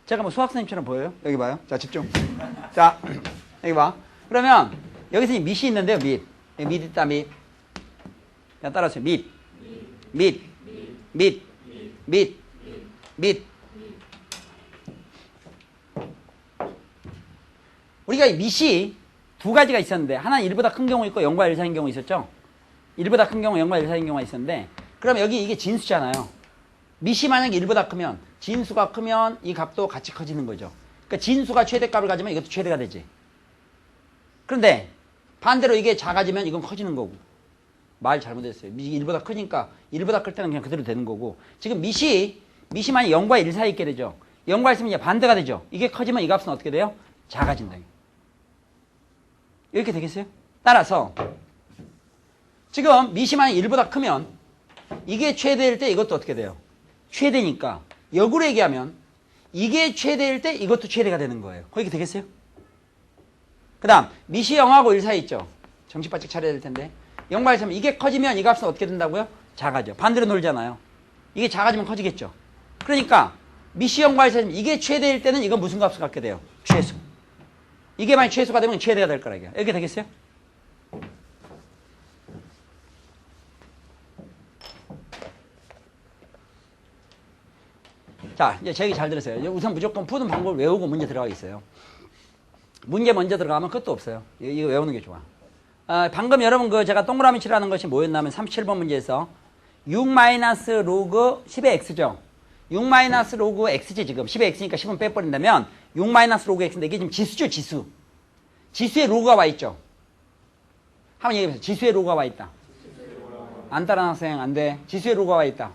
Speaker 1: 제가 뭐 수학선생님처럼 보여요? 여기 봐요. 자, 집중. 자, 여기 봐. 그러면 여기서 밑이 있는데요. 밑. 여기 밑 있다, 밑. 자, 따라하세요. 밑. 밑. 밑. 밑. 밑. 우리가 이 밑이 두 가지가 있었는데 하나는 1보다 큰 경우 있고 0과 1 사이인 경우 있었죠. 1보다 큰 경우 0과 1 사이인 경우가 있었는데 그럼 여기 이게 진수잖아요. 밑이 만약에 1보다 크면 진수가 크면 이 값도 같이 커지는 거죠. 그러니까 진수가 최대값을 가지면 이것도 최대가 되지. 그런데 반대로 이게 작아지면 이건 커지는 거고. 말 잘못했어요. 밑이 1보다 크니까 1보다 클 때는 그냥 그대로 되는 거고. 지금 밑이 만약에 0과 1 사이 있게 되죠. 0과 1 있으면 이제 반대가 되죠. 이게 커지면 이 값은 어떻게 돼요? 작아진다. 이렇게 되겠어요? 따라서 지금 밑이 만약에 1보다 크면 이게 최대일 때 이것도 어떻게 돼요? 최대니까 역으로 얘기하면 이게 최대일 때 이것도 최대가 되는 거예요. 그렇게 되겠어요? 그 다음 밑이 0하고 1 사이 있죠. 정식 바짝 차려야 될 텐데 0과 1 사이 이게 커지면 이 값은 어떻게 된다고요? 작아져. 반대로 놀잖아요. 이게 작아지면 커지겠죠. 그러니까 밑이 0과 1 사이 이게 최대일 때는 이건 무슨 값을 갖게 돼요? 최소. 이게 만약 최소가 되면 최대가 될 거라 이게. 이렇게 되겠어요? 자, 이제 제 얘기 잘 들으세요. 우선 무조건 푸는 방법을 외우고 문제 들어가 있어요. 문제 먼저 들어가면 끝도 없어요. 이거 외우는 게 좋아. 방금 여러분 제가 동그라미 칠하는 것이 뭐였냐면 37번 문제에서 6-로그 10의 x죠. 6-로그 x지 지금. 10의 x니까 10은 빼버린다면 6-로그 x인데 이게 지금 지수죠, 지수. 지수에 로그가 와 있죠. 한번 얘기해보세요. 지수에 로그가 와 있다. 안 따라하는 학생 안 돼. 지수에 로그가 와 있다.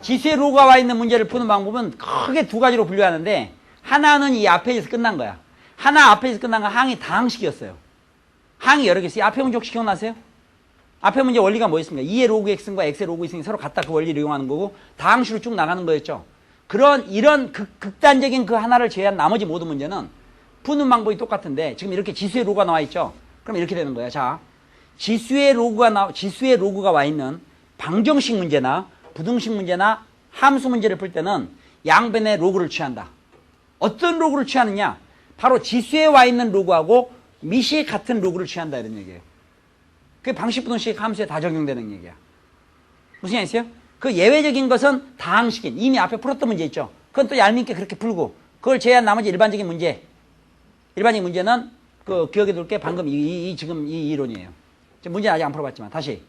Speaker 1: 지수에 로그가 와 있는 문제를 푸는 방법은 크게 두 가지로 분류하는데 하나는 이 앞에 있어서 끝난 거야. 하나 앞에 있어서 끝난 건 항이 다항식이었어요. 항이 여러 개 있어요. 앞에 문제 혹시 기억나세요? 앞에 문제 원리가 뭐였습니까? 2의 로그 x과 x의 로그 x이 서로 같다 그 원리를 이용하는 거고 다항식으로 쭉 나가는 거였죠. 이런 극단적인 그 하나를 제외한 나머지 모든 문제는 푸는 방법이 똑같은데 지금 이렇게 지수의 로그가 나와 있죠. 그럼 이렇게 되는 거예요. 자, 지수의 로그가 와 있는 방정식 문제나 부등식 문제나 함수 문제를 풀 때는 양변의 로그를 취한다. 어떤 로그를 취하느냐? 바로 지수에 와 있는 로그하고 밑이 같은 로그를 취한다 이런 얘기예요. 그게 방식 부등식 함수에 다 적용되는 얘기야. 무슨 얘기세요? 그 예외적인 것은 다항식인 이미 앞에 풀었던 문제 있죠. 그건 또 얄밉게 그렇게 풀고 그걸 제외한 나머지 일반적인 문제는 그 기억에 둘 게 방금 지금 이 이론이에요. 지금 문제 아직 안 풀어봤지만 다시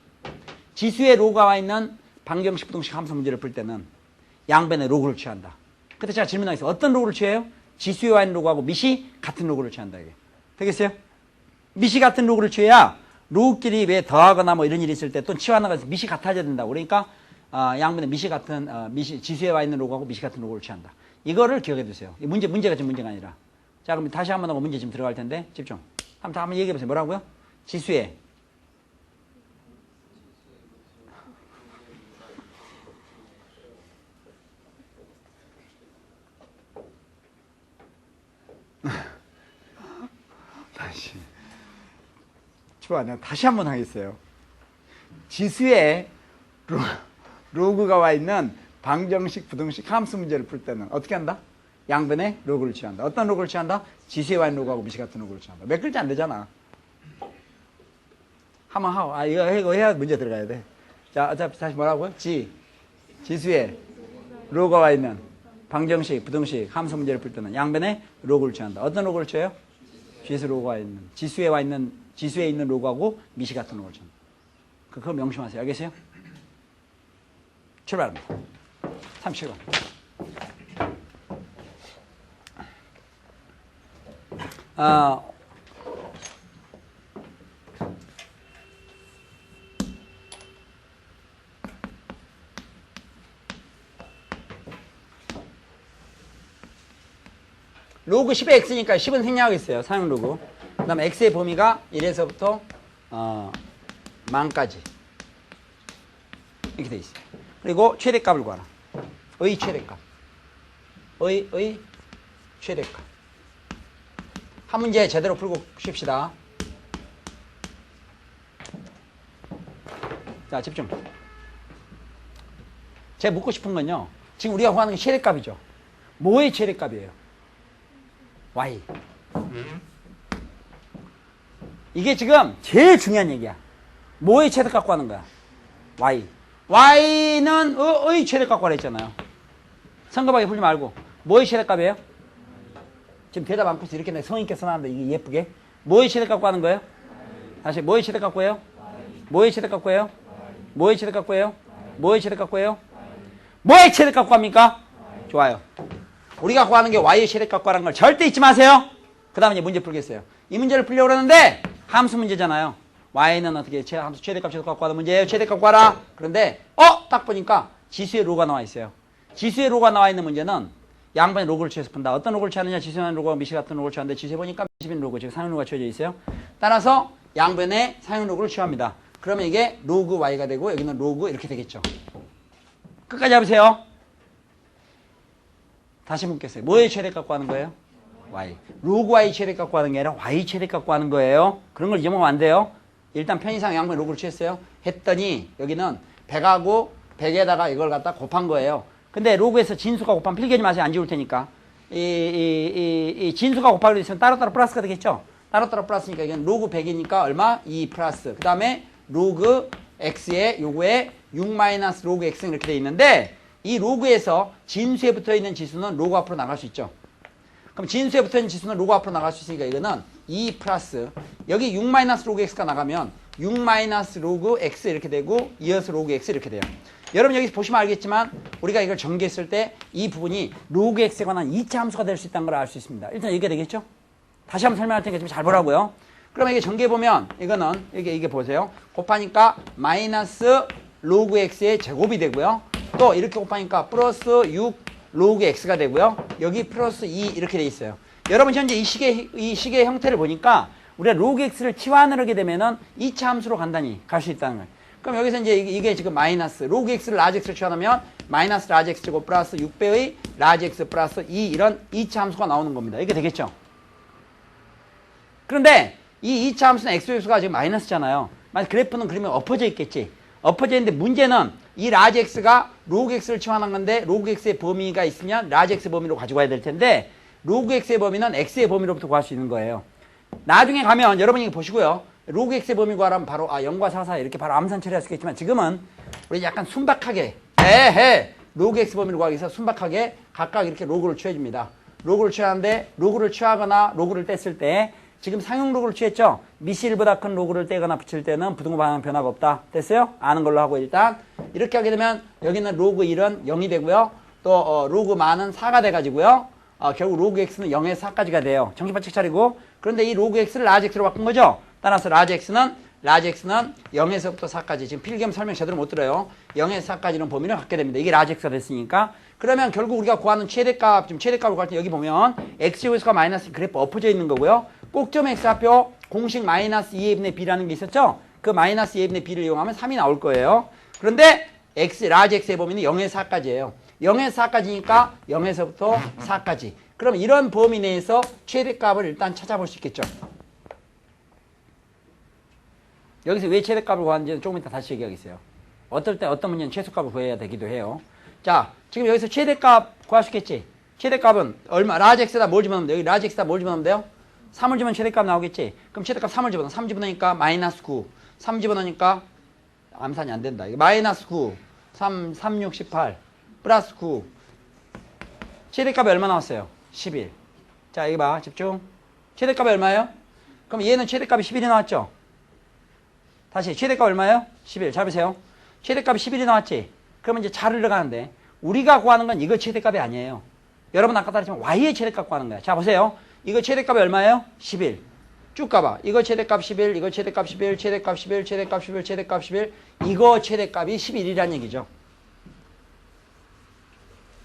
Speaker 1: 지수에 로그가 와 있는 방정식 부등식 함수 문제를 풀 때는 양변의 로그를 취한다. 그때 제가 질문하겠어요. 어떤 로그를 취해요? 지수에 와 있는 로그하고 밑이 같은 로그를 취한다. 이게 되겠어요? 밑이 같은 로그를 취해야 로그끼리 왜 더하거나 뭐 이런 일이 있을 때 또 치환하거나 밑이 같아져야 된다고. 그러니까 양변의 밑이 같은 지수에 와 있는 로그하고 밑이 같은 로그를 취한다. 이거를 기억해 두세요. 문제가 지금 문제가 아니라. 자, 그럼 다시 한번 하고 문제 지금 들어갈 텐데 집중. 한번 얘기해 보세요. 뭐라고요? 지수에 다시 한번 하겠어요. 지수에 로그가 와 있는 방정식, 부등식, 함수 문제를 풀 때는 어떻게 한다? 양변에 로그를 취한다. 어떤 로그를 취한다? 지수에 와 있는 로그하고 밑이 같은 로그를 취한다. 몇 글자 안 되잖아. 한번 하고, 이거 해야 문제 들어가야 돼. 자, 다시 뭐라고요? 지수에 로그가 와 있는 방정식, 부등식, 함수 문제를 풀 때는 양변에 로그를 취한다. 어떤 로그를 취해요? 지수에 있는 로그하고 밑이 같은 로그를 취한다. 그거 명심하세요. 알겠어요? 출발합니다. 37번. 로그 10의 x니까 10은 생략하겠어요. 사용 로그. 그 다음에 x의 범위가 1에서부터 만까지 이렇게 돼 있어요. 그리고 최대값을 구하라. 의 최대값. 의 최대값. 한 문제 제대로 풀고 쉽시다. 자, 집중. 제가 묻고 싶은 건요. 지금 우리가 구하는 게 최대값이죠. 뭐의 최대값이에요? y. 이게 지금 제일 중요한 얘기야. 뭐의 최대값 구하는 거야? y. y는 의 최대값 구하라 했잖아요. 성급하게 풀지 말고. 뭐의 최대값이에요? 지금 대답 않고서 이렇게 내 성인께 써놨는데 이게 예쁘게. 뭐의 최대값 구하는 거예요? 다시 뭐의 최대값 구해요? 뭐의 최대값 구해요? 뭐의 최대값 구해요? 뭐의 최대값 구해요? 뭐의 최대값 구합니까? 좋아요. 우리가 구하는 게 y의 최대값 구하라는 걸 절대 잊지 마세요. 그 다음에 이제 문제 풀겠어요. 이 문제를 풀려고 그러는데 함수 문제잖아요. y는 어떻게 함수 최대값 구하는 문제예요. 최대값 구하라. 그런데 딱 보니까 지수의 로가 나와 있어요. 지수의 로가 나와 있는 문제는 양변의 로그를 취해서 푼다. 어떤 로그를 취하느냐? 지수의 로그와 미시 같은 로그를 취하는데 지수에 보니까 미시빈 로그, 즉 상용 로그가 취해져 있어요. 따라서 양변의 상용 로그를 취합니다. 그러면 이게 로그 y가 되고 여기는 로그 이렇게 되겠죠. 끝까지 해보세요. 다시 묻겠어요. 뭐의 최대값 구하는 거예요? y. 로그 y 최대값 구하는 게 아니라 y 최대값 구하는 거예요. 그런 걸 잊어먹으면 안 돼요. 일단 편의상 양변의 로그를 취했어요. 했더니 여기는 100하고 100에다가 이걸 갖다 곱한 거예요. 근데 로그에서 진수가 곱하면 필기하지 마세요. 안 지울 테니까. 이 진수가 곱하기로 있으면 따로따로 플러스가 되겠죠? 따로따로 플러스니까 이건 로그 100이니까 얼마? 2 플러스. 그 다음에 로그 x에 요거에 6 마이너스 로그 x 이렇게 돼 있는데 이 로그에서 진수에 붙어 있는 지수는 로그 앞으로 나갈 수 있죠. 그럼 진수에 붙어 있는 지수는 로그 앞으로 나갈 수 있으니까 이거는 2 플러스 여기 6 마이너스 로그 x가 나가면 6 마이너스 로그 x 이렇게 되고 이어서 로그 x 이렇게 돼요. 여러분 여기서 보시면 알겠지만 우리가 이걸 전개했을 때 이 부분이 로그 x에 관한 2차 함수가 될 수 있다는 걸 알 수 있습니다. 일단 이게 되겠죠? 다시 한번 설명할 테니까 좀 잘 보라고요. 그러면 이게 전개해보면 이거는 이게 보세요. 곱하니까 마이너스 로그 x의 제곱이 되고요. 또 이렇게 곱하니까 플러스 6 로그 x가 되고요. 여기 플러스 2 이렇게 돼 있어요. 여러분 현재 이 식의 형태를 보니까 우리가 로그 x를 치환을 하게 되면은 2차 함수로 간단히 갈 수 있다는 거예요. 그럼 여기서 이제 이게 지금 마이너스 로그 x를 라지 x로 치환하면 마이너스 라지 x 제곱 플러스 6배의 라지 x 플러스 2 이런 2차 함수가 나오는 겁니다. 이게 되겠죠? 그런데 이 2차 함수는 x조수가 지금 마이너스잖아요. 그래프는 그러면 엎어져 있겠지. 엎어져 있는데 문제는 이 라지 x가 로그 x를 치환한 건데 로그 x의 범위가 있으면 라지 x 범위로 가지고 와야 될 텐데 로그 x의 범위는 x의 범위로부터 구할 수 있는 거예요. 나중에 가면 여러분이 보시고요. 로그 x의 범위 구하라면 바로 0과 4 사이 이렇게 바로 암산 처리할 수 있겠지만 지금은 우리 약간 순박하게 로그 x 범위를 구하기 위해서 순박하게 각각 이렇게 로그를 취해줍니다. 로그를 취하는데 로그를 취하거나 로그를 뗐을 때 지금 상용 로그를 취했죠? 미실보다 큰 로그를 떼거나 붙일 때는 부등호 방향 변화가 없다. 됐어요? 아는 걸로 하고 일단 이렇게 하게 되면 여기는 로그 1은 0이 되고요. 또 로그 만은 4가 돼가지고요. 결국 로그 x는 0에서 4까지가 돼요. 정신 바짝 차리고 그런데 이 로그 x를 라지 x로 바꾼 거죠? 따라서 라지 x는 0에서부터 4까지 지금 필기하면 설명 제대로 못 들어요. 0에서 4까지는 범위를 갖게 됩니다. 이게 라지 x가 됐으니까 그러면 결국 우리가 구하는 최대값 지금 최대값을 구할 때 여기 보면 x제곱에서가 마이너스 그래프 엎어져 있는 거고요. 꼭점 x좌표 공식 마이너스 2분의 b라는 게 있었죠? 그 마이너스 2분의 b를 이용하면 3이 나올 거예요. 그런데 라지 x의 범위는 0에서 4까지예요. 0에서 4까지니까 0에서부터 4까지. 그럼 이런 범위 내에서 최대값을 일단 찾아볼 수 있겠죠. 여기서 왜 최대값을 구하는지는 조금 이따 다시 얘기하겠어요. 어떨 때 어떤 문제는 최소값을 구해야 되기도 해요. 자, 지금 여기서 최대값 구할 수 있겠지? 최대값은 얼마? 라지 x에다 뭘 집어넣으면 돼요? 여기 라지 x에다 뭘 집어넣으면 돼요? 3을 집으면 최대값 나오겠지? 그럼 최대값 3을 집어넣어. 3 집어넣으니까 마이너스 9. 3 집어넣으니까 암산이 안 된다. 이거 마이너스 9. 3, 6, 18. 플러스 9. 최대값이 얼마 나왔어요? 11. 자, 이거 봐. 집중. 최대값이 얼마예요? 그럼 얘는 최대값이 11이 나왔죠? 다시 최대값 얼마예요? 11. 잘 보세요. 최대값이 11이 나왔지? 그러면 이제 자를 들어가는데 우리가 구하는 건 이거 최대값이 아니에요. 여러분 아까 말했지만 y의 최대값 구하는 거야. 자 보세요. 이거 최대값이 얼마예요? 11. 쭉 가봐. 이거 최대값 11, 이거 최대값 11, 최대값 11, 최대값 11, 최대값 11. 이거 최대값이 11이란 얘기죠.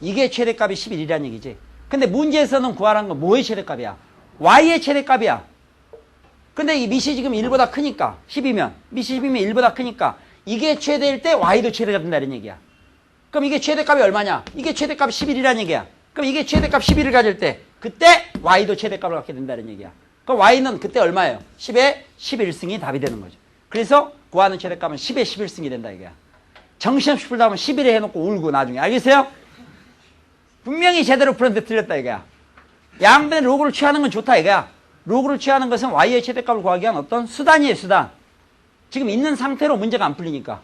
Speaker 1: 이게 최대값이 11이란 얘기지. 근데 문제에서는 구하라는 건 뭐의 최대값이야? y의 최대값이야. 근데 이 밑이 지금 1보다 크니까 10이면 밑이 10이면 1보다 크니까 이게 최대일 때 y도 최대가 된다는 얘기야. 그럼 이게 최대값이 얼마냐? 이게 최대값 11이란 얘기야. 그럼 이게 최대값 11을 가질 때 그때 y도 최대값을 갖게 된다는 얘기야. 그럼 y는 그때 얼마예요? 10에 11승이 답이 되는 거죠. 그래서 구하는 최대값은 10에 11승이 된다 이거야. 정신없이 풀다 보면 11에 해놓고 울고 나중에. 알겠어요? 분명히 제대로 풀었는데 틀렸다 이거야. 양변의 로그를 취하는 건 좋다 이거야. 로그를 취하는 것은 y의 최대값을 구하기 위한 어떤 수단이에요, 수단. 지금 있는 상태로 문제가 안 풀리니까.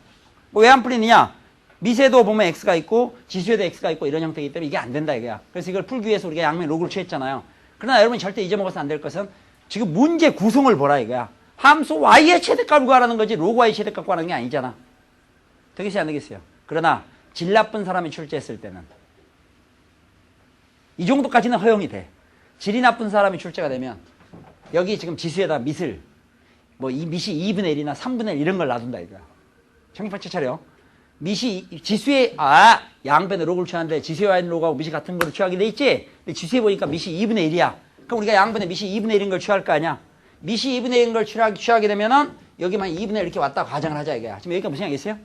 Speaker 1: 왜 안 풀리느냐? 미세도 보면 x가 있고 지수에도 x가 있고 이런 형태이기 때문에 이게 안 된다 이거야. 그래서 이걸 풀기 위해서 우리가 양변의 로그를 취했잖아요. 그러나 여러분이 절대 잊어먹어서는 안 될 것은 지금 문제 구성을 보라 이거야. 함수 y의 최대값을 구하라는 거지 로그 y의 최대값 구하는 게 아니잖아. 되겠어요, 안 되겠어요? 그러나 질 나쁜 사람이 출제했을 때는 이 정도까지는 허용이 돼. 질이 나쁜 사람이 출제가 되면 여기 지금 지수에다 밑을 뭐 이 밑이 2분의 1이나 3분의 1 이런 걸 놔둔다 이거야. 정립할지 차려. 밑이 지수에 양변의 로그를 취하는데 지수에 와 있는 로그하고 밑이 같은 거를 취하게 돼 있지. 근데 지수에 보니까 밑이 2분의 1이야. 그럼 우리가 양변의 밑이 2분의 1인 걸 취할 거 아니야. 밑이 2분의 1인 걸 취하게 되면은 여기만 2분의 1 이렇게 왔다 가정을 하자 이거야. 지금 여기가 무슨 얘기겠어요?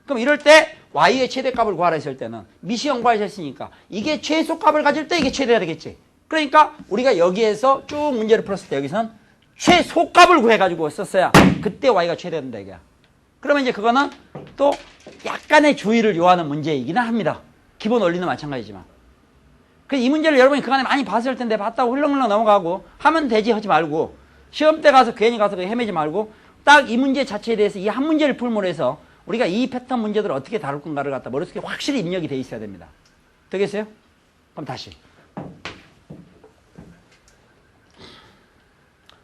Speaker 1: 그럼 이럴 때 y의 최대값을 구하라 했을 때는 밑이 0 구하셨으니까 이게 최소값을 가질 때 이게 최대가 되겠지. 그러니까 우리가 여기에서 쭉 문제를 풀었을 때 여기선 최소값을 구해가지고 썼어야 그때 y가 최대가 된다 이거야. 그러면 이제 그거는 또 약간의 주의를 요하는 문제이기는 합니다. 기본 원리는 마찬가지지만. 이 문제를 여러분이 그간에 많이 봤을 텐데 봤다고 흘렁흘렁 넘어가고 하면 되지 하지 말고 시험 때 가서 괜히 가서 헤매지 말고 딱 이 문제 자체에 대해서 이 한 문제를 풀므로 해서 우리가 이 패턴 문제들을 어떻게 다룰 건가를 갖다 머릿속에 확실히 입력이 돼 있어야 됩니다. 되겠어요? 그럼 다시.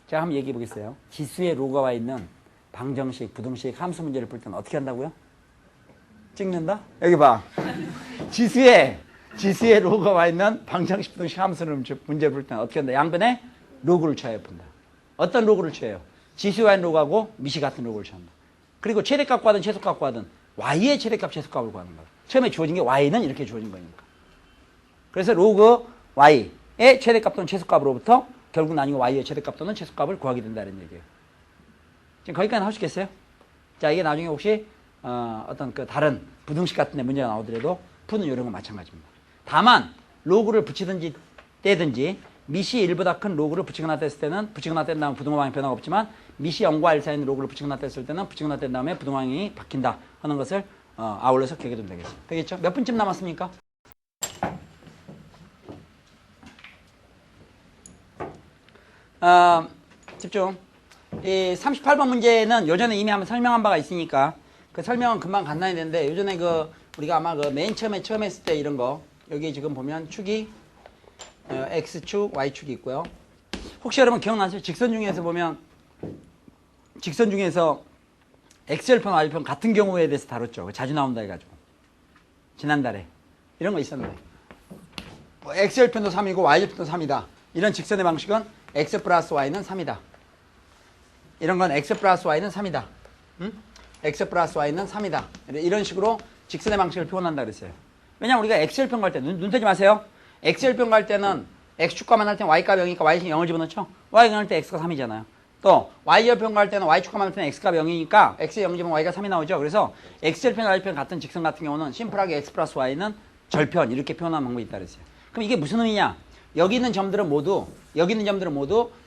Speaker 1: 제가 한번 얘기해 보겠어요. 지수에 로그가 와 있는 방정식, 부등식, 함수 문제를 풀 때는 어떻게 한다고요? 찍는다? 여기 봐. 지수에 로그가 와 있는 방정식, 부등식, 함수를 문제를 풀 때는 어떻게 한다? 양변에 로그를 취하여 푼다. 어떤 로그를 취해요? 지수에 와 있는 로그하고 밑이 같은 로그를 취한다. 그리고 최대값 구하든 최소값 구하든 y의 최대값, 최소값을 구하는 거야. 처음에 주어진 게 y는 이렇게 주어진 거니까. 그래서 로그 y의 최대값 또는 최소값으로부터 결국 나뉘고 y의 최대값 또는 최소값을 구하게 된다는 얘기예요. 지금 거기까지 하시겠어요? 자, 이게 나중에 혹시 어떤 그 다른 부등식 같은 데 문제가 나오더라도 푸는 이런 건 마찬가지입니다. 다만 로그를 붙이든지 떼든지 밑이 1보다 큰 로그를 붙이거나 뗐을 때는 붙이거나 뗀 다음에 부등호 방향 변화가 없지만 밑이 0과 1 사이에 있는 로그를 붙이거나 뗐을 때는 붙이거나 뗀 다음에 부등호 방향이 바뀐다 하는 것을 아울러서 기억해 두면 되겠죠. 되겠죠? 몇 분쯤 남았습니까? 집중. 이 38번 문제는 요전에 이미 한번 설명한 바가 있으니까 그 설명은 금방 간단히 되는데 요전에 우리가 아마 맨 처음에 했을 때 이런 거 여기 지금 보면 축이 X축, Y축이 있고요. 혹시 여러분 기억나세요? 직선 중에서 보면 직선 중에서 X절편, Y절편 같은 경우에 대해서 다뤘죠. 자주 나온다 해가지고 지난달에 이런 거 있었는데 뭐 X절편도 3이고 Y절편도 3이다. 이런 직선의 방식은 X 플러스 Y는 3이다. 이런 건 X 플러스 Y는 3이다. 응? X 플러스 Y는 3이다. 이런 식으로 직선의 방식을 표현한다 그랬어요. 왜냐면 우리가 X절편 갈 때 눈 떼지 마세요. X절편 갈 때는 X축과만 할 때는 Y값 0이니까 Y식 0을 집어넣죠. Y가 0일 때 X가 3이잖아요. 또 Y절편 갈 때는 Y축과만 할 때는 X가 0이니까 X에 0 집으면 Y가 3이 나오죠. 그래서 X절편, Y절편 같은 직선 같은 경우는 심플하게 X 플러스 Y는 절편 이렇게 표현하는 방법이 있다 그랬어요. 그럼 이게 무슨 의미냐? 여기 있는 점들은 모두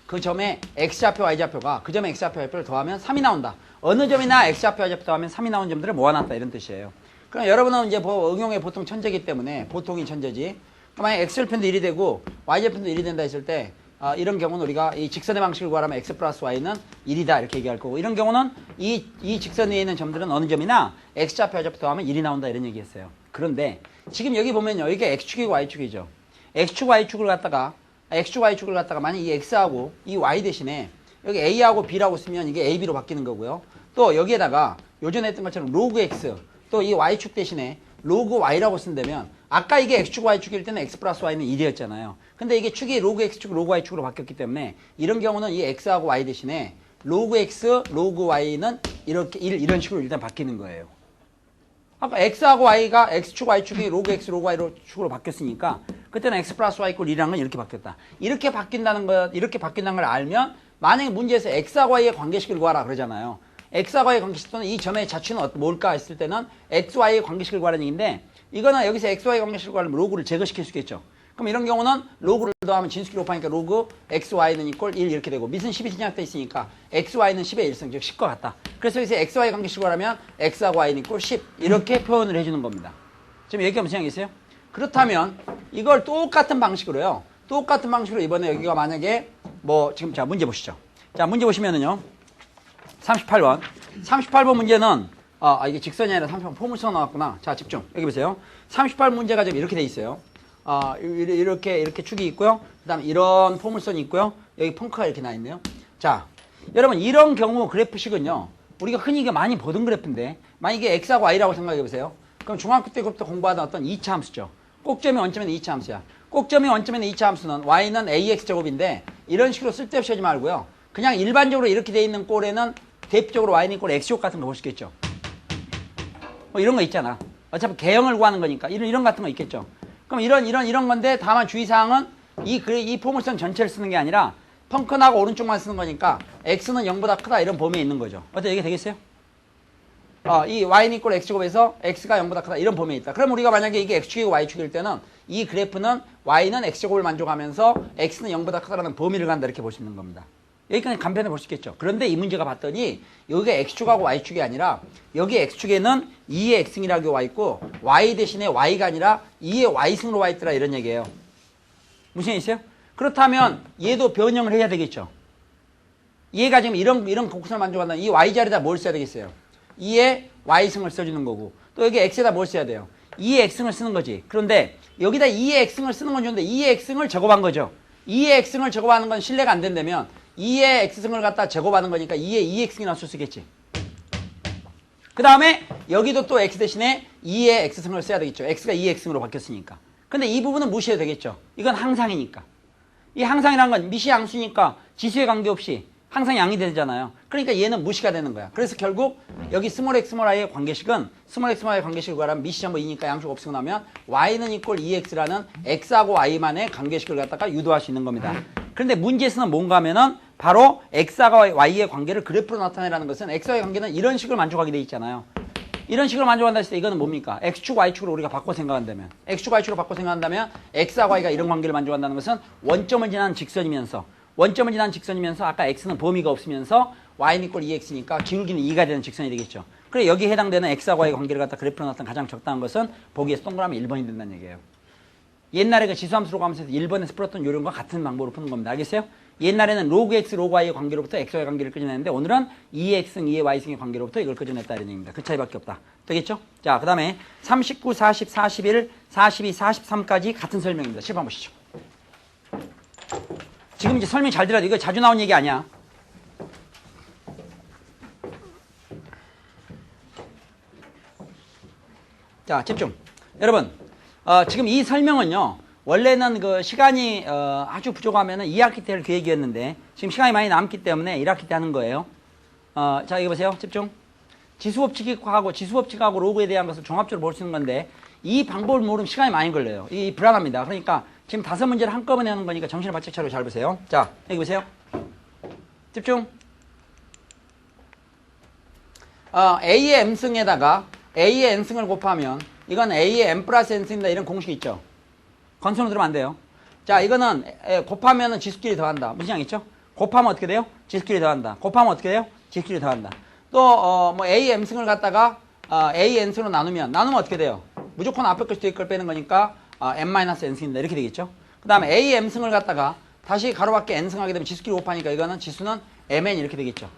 Speaker 1: 그 점에 X좌표, Y좌표가 그 점에 X좌표, Y좌표를 더하면 3이 나온다. 어느 점이나 X좌표, Y좌표 더하면 3이 나오는 점들을 모아놨다 이런 뜻이에요. 그럼 여러분은 이제 응용에 보통 천재이기 때문에 보통이 천재지. 만약에 X절편도 1이 되고 Y절편도 1이 된다 했을 때 이런 경우는 우리가 이 직선의 방식을 구하려면 X 플러스 Y는 1이다 이렇게 얘기할 거고 이런 경우는 이 직선 위에 있는 점들은 어느 점이나 X좌표, Y좌표 더하면 1이 나온다 이런 얘기했어요. 그런데 지금 여기 보면요. 이게 X축이고 Y축이죠. X축, Y축을 갖다가 만약 이 X하고 이 Y 대신에 여기 A하고 B라고 쓰면 이게 A, B로 바뀌는 거고요. 또 여기에다가 요전에 했던 것처럼 로그 X 또 이 Y축 대신에 로그 Y라고 쓴다면 아까 이게 X축, Y축일 때는 X 플러스 Y는 1이었잖아요. 근데 이게 축이 로그 X축, 로그 Y축으로 바뀌었기 때문에 이런 경우는 이 X하고 Y 대신에 로그 X, 로그 Y는 이런 식으로 일단 바뀌는 거예요. 아까 X하고 Y가 X축, Y축이 로그 X, 로그 Y축으로 바뀌었으니까 그때는 X 플러스 Y 이꼴 1이라는 건 이렇게 바뀌었다. 이렇게 바뀐다는 걸 알면 만약에 문제에서 X하고 Y의 관계식을 구하라 그러잖아요. X하고 Y의 관계식 또는 이 점의 자취는 뭘까 했을 때는 X, Y의 관계식을 구하라는 얘기인데 이거는 여기서 X, Y 관계식을 구하려면 로그를 제거시킬 수 있겠죠. 그럼 이런 경우는 로그를 더하면 진수끼리 곱하니까 로그 xy는 이꼴 1 이렇게 되고 밑은 10이 신약돼 있으니까 xy는 10의 1승 즉 10과 같다. 그래서 여기서 xy 관계식으로 하면 x하고 y는 이꼴 10 이렇게 표현을 해주는 겁니다. 지금 여기가 무슨 얘기 있어요? 그렇다면 이걸 똑같은 방식으로요. 똑같은 방식으로 이번에 여기가 만약에 뭐 지금 자 문제 보시죠. 자 문제 보시면은요. 38번. 38번 문제는 이게 직선이 아니라 38번 포물선 나왔구나. 자 집중. 여기 보세요. 38 문제가 지금 이렇게 돼 있어요. 이렇게 축이 있고요. 그 다음에 이런 포물선이 있고요. 여기 펑크가 이렇게 나 있네요. 자, 여러분, 이런 경우 그래프식은요. 우리가 흔히 많이 보던 그래프인데, 만약에 x하고 y라고 생각해 보세요. 그럼 중학교 때부터 공부하던 어떤 2차 함수죠. 꼭점이 원점에는 2차 함수야. 꼭점이 원점에는 2차 함수는 y는 ax제곱인데, 이런 식으로 쓸데없이 하지 말고요. 그냥 일반적으로 이렇게 돼 있는 꼴에는 대표적으로 y는 이꼴 x제곱 같은 거 볼 수 있겠죠. 뭐 이런 거 있잖아. 어차피 개형을 구하는 거니까. 이런 같은 거 있겠죠. 그럼 이런 건데 다만 주의사항은 이 포물선 전체를 쓰는 게 아니라 펑크나고 오른쪽만 쓰는 거니까 x는 0보다 크다 이런 범위에 있는 거죠. 어때 얘기 되겠어요? 이 y는 이꼴 x제곱에서 x가 0보다 크다 이런 범위에 있다. 그럼 우리가 만약에 이게 x축이고 y축일 때는 이 그래프는 y는 x제곱을 만족하면서 x는 0보다 크다라는 범위를 간다 이렇게 볼 수 있는 겁니다. 여기까지 간편히 볼 수 있겠죠. 그런데 이 문제가 봤더니 여기가 x축하고 y축이 아니라 여기 x축에는 2의 x승이라고 와 있고 y 대신에 y가 아니라 2의 y승으로 와 있더라 이런 얘기예요. 무슨 얘기 있어요? 그렇다면 얘도 변형을 해야 되겠죠. 얘가 지금 이런 곡선을 만족한다면 이 y 자리에다 뭘 써야 되겠어요? 2의 y승을 써주는 거고 또 여기 x에다 뭘 써야 돼요? 2의 x승을 쓰는 거지. 그런데 여기다 2의 x승을 쓰는 건 좋은데 2의 x승을 제곱한 거죠. 2의 x승을 제곱하는 건 신뢰가 안 된다면 2의 x승을 갖다 제곱하는 거니까 2의 2x승이나 쓸 수 있겠지. 그 다음에 여기도 또 x 대신에 2의 x승을 써야 되겠죠. x가 2의 x승으로 바뀌었으니까. 근데 이 부분은 무시해도 되겠죠. 이건 항상이니까. 이 항상이라는 건 미시함수니까 지수에 관계없이 항상 양이 되잖아요. 그러니까 얘는 무시가 되는 거야. 그래서 결국 여기 스몰 x 스몰 y의 관계식은 스몰 x 스몰 y의 관계식을 구하라면 미시점뭐 2니까 양식 없애고 나면 y는 이꼴 2x라는 x하고 y만의 관계식을 갖다가 유도할 수 있는 겁니다. 그런데 문제에서는 뭔가 하면은 바로 x와 y의 관계를 그래프로 나타내라는 것은 x와의 관계는 이런 식으로 만족하게 돼 있잖아요. 이런 식으로 만족한다 했을 때 이거는 뭡니까? x축, y축으로 우리가 바꿔 생각한다면 x축, y축으로 바꿔 생각한다면 x하고 y가 이런 관계를 만족한다는 것은 원점을 지난 직선이면서 아까 x는 범위가 없으면서 y는 이꼴 2x니까 기울기는 2가 되는 직선이 되겠죠. 그래 여기에 해당되는 x하고 y의 관계를 갖다 그래프로 나타낸 가장 적당한 것은 보기에서 동그라미 1번이 된다는 얘기예요. 옛날에 그 지수함수로 가면서 1번에서 풀었던 요령과 같은 방법으로 푸는 겁니다. 알겠어요? 옛날에는 로그 x, 로그 y의 관계로부터 x와의 관계를 끄집어냈는데 오늘은 2의 x승, 2의 y승의 관계로부터 이걸 끄집어냈다 이런 얘기입니다. 그 차이밖에 없다. 되겠죠? 자, 그 다음에 39, 40, 41, 42, 43까지 같은 설명입니다. 실판 보시죠. 지금 이제 설명 잘 들어야 돼. 이거 자주 나온 얘기 아니야. 자, 집중. 여러분, 지금 이 설명은요. 원래는 그 시간이 아주 부족하면 2학기 때를 계획이었는데 지금 시간이 많이 남기 때문에 1학기 때 하는 거예요. 자, 이거 보세요. 집중. 지수법칙하고 로그에 대한 것을 종합적으로 볼 수 있는 건데 이 방법을 모르면 시간이 많이 걸려요. 이 불안합니다. 그러니까 지금 5문제를 한꺼번에 하는 거니까 정신을 바짝 차리고 잘 보세요. 자, 여기 보세요. 집중. A의 m승에다가 A의 n승을 곱하면 이건 A의 m 플러스 n승이다 이런 공식이 있죠. 건선으로 들으면 안 돼요. 자, 이거는 곱하면 지수끼리 더한다. 무슨 양 있죠? 곱하면 어떻게 돼요? 지수끼리 더한다. 곱하면 어떻게 돼요? 지수끼리 더한다. 또 뭐 A m승을 갖다가 A n승으로 나누면 어떻게 돼요? 무조건 앞에 것이 뒤에 걸 빼는 거니까 m-n승입니다. 이렇게 되겠죠? 그 다음에 A m승을 갖다가 다시 가로밖에 n승 하게 되면 지수끼리 곱하니까 이거는 지수는 mn 이렇게 되겠죠.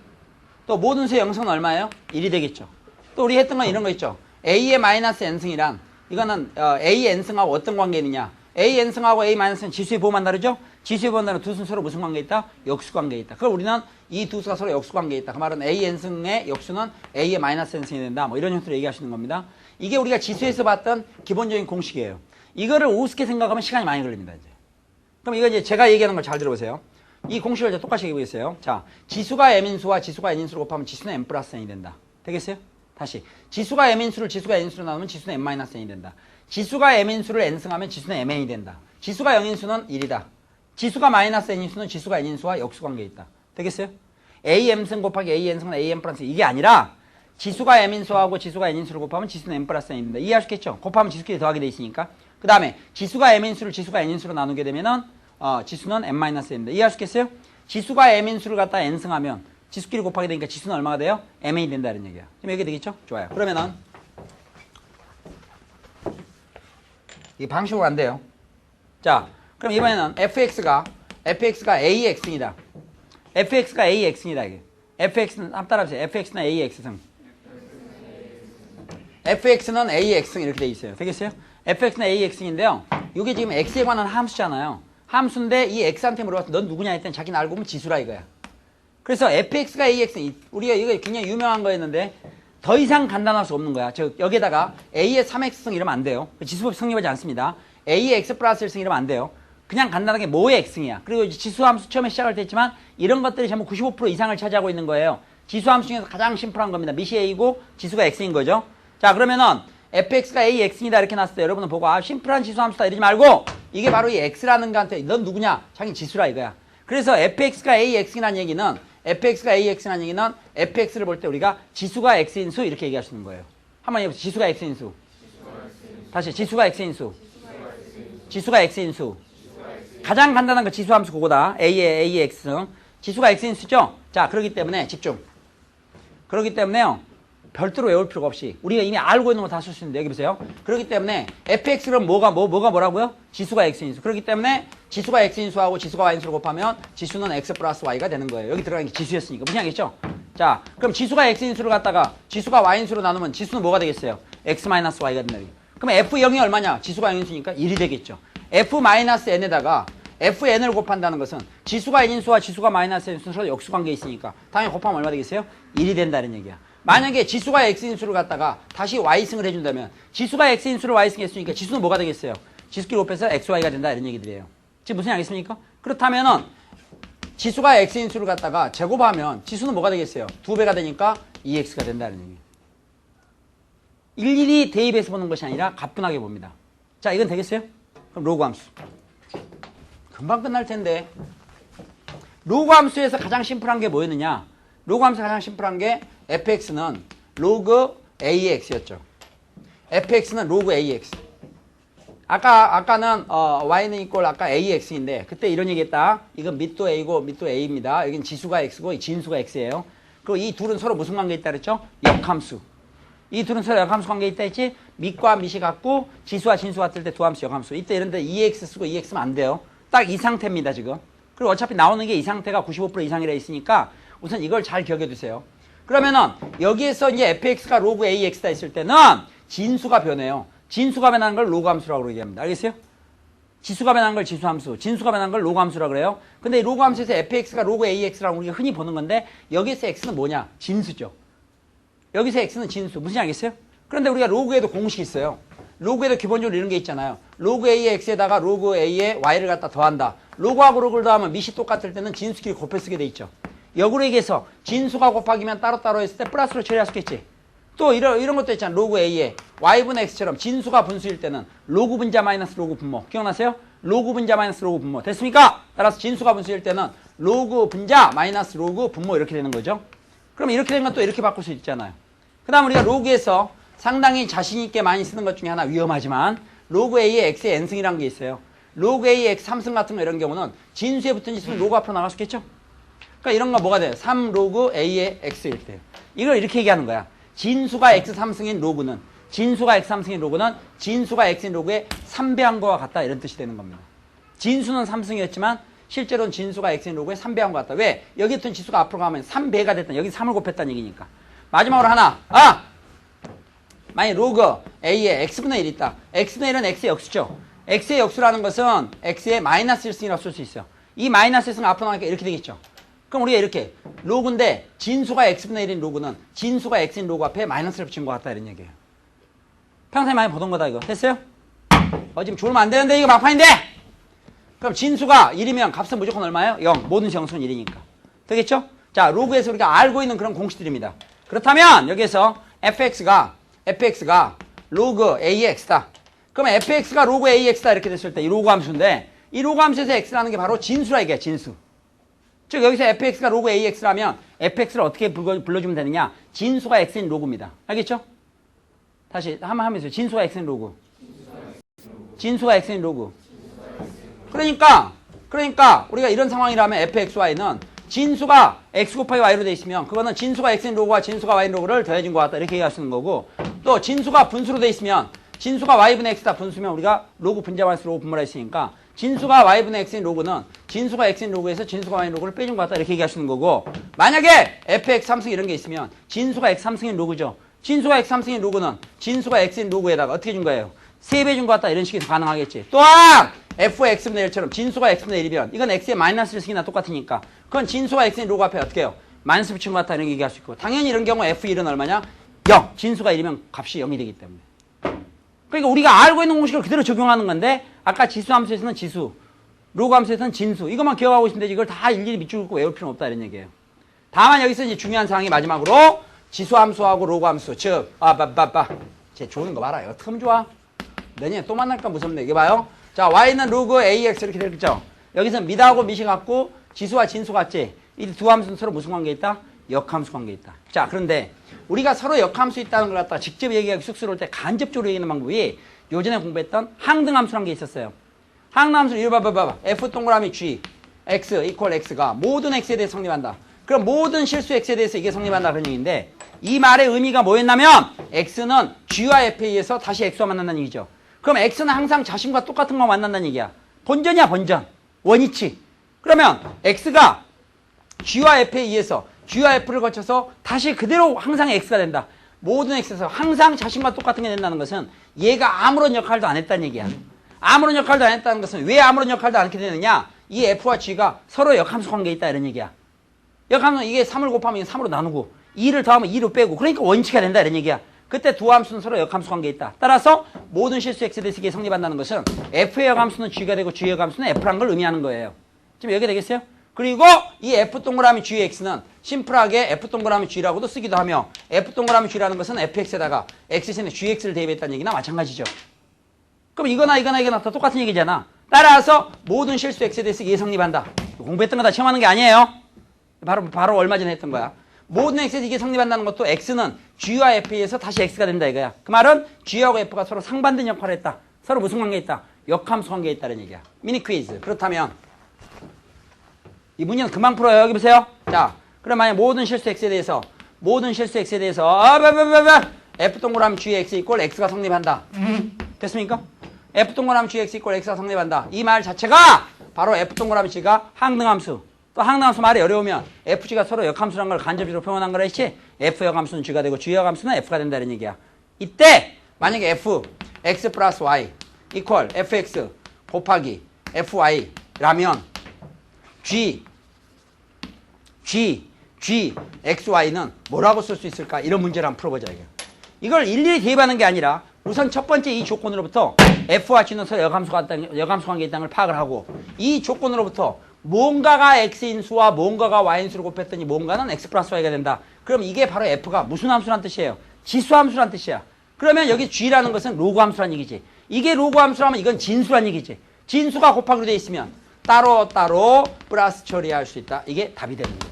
Speaker 1: 또 모든 수의 영승은 얼마예요? 1이 되겠죠. 또 우리 했던 건 이런 거 있죠. A의 마이너스 n승이란 이거는 A n승하고 어떤 관계 있느냐? A n승하고 A 마이너스는 지수의 부호만 다르죠? 지수의 부호만 다른 두 수는 서로 무슨 관계 있다? 역수 관계 있다. 그걸 우리는 이 두 수가 서로 역수 관계 있다. 그 말은 A n승의 역수는 A의 마이너스 n승이 된다. 뭐 이런 형태로 얘기하시는 겁니다. 이게 우리가 지수에서 봤던 기본적인 공식이에요. 이거를 우습게 생각하면 시간이 많이 걸립니다. 이제. 그럼 이거 이제 제가 얘기하는 걸 잘 들어보세요. 이 공식을 이제 똑같이 얘기해보겠어요. 자, 지수가 m인수와 지수가 n인수를 곱하면 지수는 m 플러스 n이 된다. 되겠어요? 다시. 지수가 m인수를 지수가 n인수로 나누면 지수는 m 마이너스 n이 된다. 지수가 m인수를 n승하면 지수는 mn이 된다. 지수가 0인수는 1이다. 지수가 마이너스 n인수는 지수가 n인수와 역수 관계에 있다. 되겠어요? am승 곱하기 am승은 am 플러스 이게 아니라 지수가 m인수하고 지수가 n인수를 곱하면 지수는 m 플러스 n이 된다. 이해하셨겠죠? 곱하면 지수끼리 더하게 돼 있으니까. 그 다음에 지수가 m인수를 지수가 n인수로 나누게 되면은 지수는 n-n입니다. 이해할 수 있겠어요? 지수가 m인수를 갖다 n승하면 지수끼리 곱하게 되니까 지수는 얼마가 돼요? mn이 된다는 얘기야. 지금 여기 되겠죠? 좋아요. 그러면은 이 방식으로 안 돼요. 자, 그럼 이번에는 fx가 ax이다. fx가 ax이다 이게. fx는 한번 따라하세요. fx는 ax승. fx는 ax승 이렇게 돼 있어요. 되겠어요? fx는 ax승인데요. 이게 지금 x에 관한 함수잖아요. 함수인데 이 x한테 물어봤을 때 넌 누구냐 했더니 자기는 알고 보면 지수라 이거야. 그래서 fx가 ax승. 우리가 이거 굉장히 유명한 거였는데 더 이상 간단할 수 없는 거야. 즉 여기에다가 a의 3x승 이러면 안 돼요. 지수법 성립하지 않습니다. a의 x 플러스 1승 이러면 안 돼요. 그냥 간단하게 뭐의 x승이야. 그리고 지수함수 처음에 시작할 때 했지만 이런 것들이 전부 95% 이상을 차지하고 있는 거예요. 지수함수 중에서 가장 심플한 겁니다. 밑이 a고 지수가 x인 거죠. 자, 그러면은 fx가 a x이다 이렇게 나왔을 때 여러분은 보고 심플한 지수함수다 이러지 말고 이게 바로 이 x라는 거한테 넌 누구냐? 자기는 지수라 이거야. 그래서 fx가 a x라는 얘기는 fx를 볼 때 우리가 지수가 x인 수 이렇게 얘기할 수 있는 거예요. 한번 해보세요. 지수가 x인 수. 다시 지수가 x인 수. 지수가 x인 수. 가장 간단한 거 지수함수 그거다. a의 x승. 지수가 x인 수죠? 자, 그렇기 때문에 집중. 그렇기 때문에요. 별도로 외울 필요가 없이 우리가 이미 알고 있는 거 다 쓸 수 있는데 여기 보세요. 그렇기 때문에 fx는 뭐가 뭐라고요? 지수가 x인 수. 그렇기 때문에 지수가 x인 수하고 지수가 y인 수를 곱하면 지수는 x 플러스 y가 되는 거예요. 여기 들어가는 게 지수였으니까. 무슨 얘기겠죠? 자, 그럼 지수가 x인 수를 갖다가 지수가 y인 수로 나누면 지수는 뭐가 되겠어요? x 마이너스 y가 된다. 그럼 f0이 얼마냐? 지수가 0인 수니까 1이 되겠죠. f-n에다가 fn을 곱한다는 것은 지수가 n인 수와 지수가 마이너스 n인 수는 서로 역수관계에 있으니까 당연히 곱하면 얼마 되겠어요? 1이 된다는 얘기야. 만약에 지수가 x인 수를 갖다가 다시 y승을 해준다면 지수가 x인 수를 y승 했으니까 지수는 뭐가 되겠어요? 지수끼리 곱해서 xy가 된다 이런 얘기들이에요. 지금 무슨 얘기겠습니까? 그렇다면은 지수가 x인 수를 갖다가 제곱하면 지수는 뭐가 되겠어요? 2배가 되니까 2x가 된다는 얘기예요. 일일이 대입해서 보는 것이 아니라 가뿐하게 봅니다. 자, 이건 되겠어요? 그럼 로그 함수. 금방 끝날 텐데. 로그 함수에서 가장 심플한 게 뭐였느냐? 로그 함수에서 가장 심플한 게 fx는 로그 ax였죠. fx는 로그 ax. 아까는 y는 이꼴 아까 ax인데 그때 이런 얘기했다. 이건 밑도 a고 밑도 a입니다. 여긴 지수가 x고 진수가 x예요. 그리고 이 둘은 서로 무슨 관계에 있다 그랬죠? 역함수. 이 둘은 서로 역함수 관계에 있다 했지? 밑과 밑이 같고 지수와 진수 같을 때 두 함수 역함수. 이때 이런데 2x 쓰고 2x면 안 돼요. 딱 이 상태입니다 지금. 그리고 어차피 나오는 게 이 상태가 95% 이상이라 있으니까 우선 이걸 잘 기억해 두세요. 그러면은 여기에서 이제 fx가 로그 ax다 있을 때는 진수가 변해요. 진수가 변하는 걸 로그 함수라고 얘기합니다. 알겠어요? 지수가 변하는 걸 지수함수, 진수가 변하는 걸 로그 함수라고 그래요. 근데 이 로그 함수에서 fx가 로그 ax라고 우리가 흔히 보는 건데 여기서 x는 뭐냐? 진수죠. 여기서 x는 진수. 무슨 알겠어요? 그런데 우리가 로그에도 공식이 있어요. 로그에도 기본적으로 이런 게 있잖아요. 로그 a의 x에다가 로그 a의 y를 갖다 더한다. 로그하고 로그를 더하면 밑이 똑같을 때는 진수끼리 곱해 쓰게 돼 있죠. 역으로 얘기해서 진수가 곱하기면 따로따로 했을 때 플러스로 처리할 수 있겠지. 또 이런 것도 있잖아. 로그 a의 y분의 x처럼 진수가 분수일 때는 로그 분자 마이너스 로그 분모. 기억나세요? 로그 분자 마이너스 로그 분모. 됐습니까? 따라서 진수가 분수일 때는 로그 분자 마이너스 로그 분모 이렇게 되는 거죠. 그럼 이렇게 되면 또 이렇게 바꿀 수 있잖아요. 그 다음 우리가 로그에서 상당히 자신 있게 많이 쓰는 것 중에 하나 위험하지만 로그 a의 x의 n승이라는 게 있어요. 로그 a의 x 3승 같은 거 이런 경우는 진수에 붙은 지수는 로그 앞으로 나갈 수 있겠죠? 그러니까 이런 거 뭐가 돼요? 3 로그 a의 x일 때. 이걸 이렇게 얘기하는 거야. 진수가 x 3승인 로그는 진수가 x 3승인 로그는 진수가 x인 로그의 3배한 거와 같다 이런 뜻이 되는 겁니다. 진수는 3승이었지만 실제로는 진수가 x인 로그의 3배한 것 같다. 왜? 여기 있던 지수가 앞으로 가면 3배가 됐다. 여기 3을 곱했다는 얘기니까. 마지막으로 하나. 만약 로그 a의 x분의 1이 있다. x분의 1은 x의 역수죠. x의 역수라는 것은 x의 마이너스 1승이라고 쓸 수 있어요. 이 마이너스 1승 앞으로 나가니까 이렇게 되겠죠. 그럼 우리가 이렇게 로그인데 진수가 x분의 1인 로그는 진수가 x인 로그 앞에 마이너스를 붙인 것 같다 이런 얘기예요. 평소에 많이 보던 거다 이거. 됐어요? 지금 졸면 안 되는데 이거 막판인데! 그럼 진수가 1이면 값은 무조건 얼마예요? 0. 모든 정수는 1이니까. 되겠죠? 자, 로그에서 우리가 알고 있는 그런 공식들입니다. 그렇다면 여기에서 fx가 로그 ax다. 그러면 fx가 로그 ax다 이렇게 됐을 때 이 로그 함수인데 이 로그 함수에서 x라는 게 바로 진수라 이게 진수. 즉 여기서 fx가 로그 ax라면 fx를 어떻게 불러주면 되느냐? 진수가 x인 로그입니다. 알겠죠? 다시 한번 하면서 진수가 x인 로그. 진수가 x인 로그. 그러니까 우리가 이런 상황이라면 fxy는 진수가 x 곱하기 y로 돼 있으면 그거는 진수가 x인 로그와 진수가 y인 로그를 더해준 것 같다 이렇게 얘기할 수 있는 거고, 또 진수가 분수로 돼 있으면 진수가 y분의 x다 분수면 우리가 로그 분자반수 로그 분모라 했으니까 진수가 y분의 x인 로그는 진수가 x인 로그에서 진수가 y인 로그를 빼준 것 같다 이렇게 얘기할 수 있는 거고, 만약에 fx 3승 이런 게 있으면 진수가 x 3승인 로그죠. 진수가 x 3승인 로그는 진수가 x인 로그에다가 어떻게 준 거예요? 3배 준 것 같다 이런 식에서 가능하겠지. 또한 fx분의 1처럼 진수가 x분의 1이면 이건 x에 마이너스를 쓰기나 똑같으니까 그건 진수가 x인 로그 앞에 어떻게 해요? 마이너스 붙인 것 같다 이런 얘기할 수 있고, 당연히 이런 경우 f1은 얼마냐? 0. 진수가 1이면 값이 0이 되기 때문에. 그러니까 우리가 알고 있는 공식을 그대로 적용하는 건데, 아까 지수함수에서는 지수, 로그 함수에서는 진수, 이것만 기억하고 있으면 되지 이걸 다 일일이 밑줄 긋고 외울 필요는 없다 이런 얘기예요. 다만 여기서 이제 중요한 사항이 마지막으로 지수함수하고 로그 함수, 즉 쟤 좋은 거 봐라. 어떻게 하면 좋아? 내년에 또 만날까 무섭네. 이게 봐요. 자, y는 로그 ax 이렇게 되겠죠. 여기서 미하고 밑이 같고 지수와 진수 같지. 이 두 함수는 서로 무슨 관계 있다? 역함수 관계 있다. 자, 그런데 우리가 서로 역함수 있다는 걸 갖다가 직접 얘기하기 쑥스러울 때 간접적으로 얘기하는 방법이 요전에 공부했던 항등함수라는 게 있었어요. 항등함수를 이거 봐봐. f 동그라미 g x 이퀄 x가 모든 x에 대해서 성립한다. 그럼 모든 실수 x에 대해서 이게 성립한다 그런 얘기인데, 이 말의 의미가 뭐였냐면 x는 g와 f에 의해서 다시 x와 만난다는 얘기죠. 그럼 x는 항상 자신과 똑같은 거 만난다는 얘기야. 본전이야 본전. 원위치. 그러면 x가 g와 f에 의해서 g와 f를 거쳐서 다시 그대로 항상 x가 된다. 모든 x에서 항상 자신과 똑같은 게 된다는 것은 얘가 아무런 역할도 안 했다는 얘기야. 아무런 역할도 안 했다는 것은 왜 아무런 역할도 안 하게 되느냐? 이 f와 g가 서로 역함수 관계에 있다 이런 얘기야. 역함수는 이게 3을 곱하면 3으로 나누고 2를 더하면 2로 빼고, 그러니까 원칙이 된다 이런 얘기야. 그때 두 함수는 서로 역함수 관계에 있다. 따라서 모든 실수 x에 대해서 이게 성립한다는 것은 f의 역함수는 g가 되고 g의 역함수는 f라는 걸 의미하는 거예요. 지금 여기 되겠어요? 그리고 이 f 동그라미 gx는 심플하게 f 동그라미 g라고도 쓰기도 하며, f 동그라미 g라는 것은 fx에다가 x신에 gx를 대입했다는 얘기나 마찬가지죠. 그럼 이거나 다 똑같은 얘기잖아. 따라서 모든 실수 x에 대해서 이게 성립한다. 공부했던 거 다 체험하는 게 아니에요. 바로 얼마 전에 했던 거야. 모든 x에서 이게 성립한다는 것도 x는 g와 f에 의해서 다시 x가 된다 이거야. 그 말은 g하고 f가 서로 상반된 역할을 했다. 서로 무슨 관계에 있다? 역함수 관계에 있다는 얘기야. 미니 퀴즈. 그렇다면 이 문제는 금방 풀어요. 여기 보세요. 자, 그럼 만약 모든 실수 x에 대해서 f 동그라미 gx 이꼴 x가 성립한다. 됐습니까? f 동그라미 gx 이꼴 x가 성립한다. 이 말 자체가 바로 f 동그라미 g가 항등함수. 또 항등함수 말이 어려우면 fg가 서로 역함수라는 걸 간접적으로 표현한 거라 했지. f 역함수는 g가 되고 g 역함수는 f가 된다는 얘기야. 이때 만약에 f x 플러스 y 이퀄 fx 곱하기 fy라면 g xy는 뭐라고 쓸 수 있을까? 이런 문제를 한번 풀어보자. 이걸 일일이 대입하는 게 아니라 우선 첫 번째 이 조건으로부터 f와 g는 서로 역함수 관계에 있다는 걸 파악을 하고, 이 조건으로부터 뭔가가 x인수와 뭔가가 y인수를 곱했더니 뭔가는 x 플러스 y가 된다. 그럼 이게 바로 f가 무슨 함수란 뜻이에요? 지수함수란 뜻이야. 그러면 여기 g라는 것은 로그 함수란 얘기지. 이게 로그 함수라면 이건 진수란 얘기지. 진수가 곱하기로 돼 있으면 따로 플러스 처리할 수 있다. 이게 답이 되는 거야.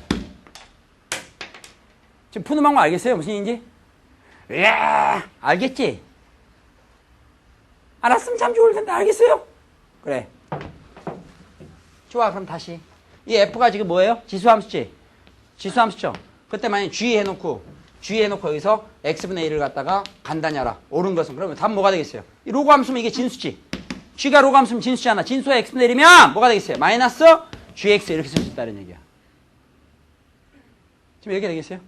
Speaker 1: 지금 푸는 방법 알겠어요? 무슨 얘기인지? 이야, 알겠지? 알았으면 참 좋을 텐데 알겠어요? 그래. 좋아, 그럼 다시. 이 f가 지금 뭐예요? 지수함수지? 지수함수죠? 그때 만약에 g 해놓고 여기서 x분의 1을 갖다가 간단히 알아. 옳은 것은. 그러면 답은 뭐가 되겠어요? 이 로그 함수면 이게 진수지? g가 로그 함수면 진수잖아. 진수가 x분의 1이면 뭐가 되겠어요? 마이너스 gx 이렇게 쓸 수 있다는 얘기야. 지금 이렇게 되겠어요?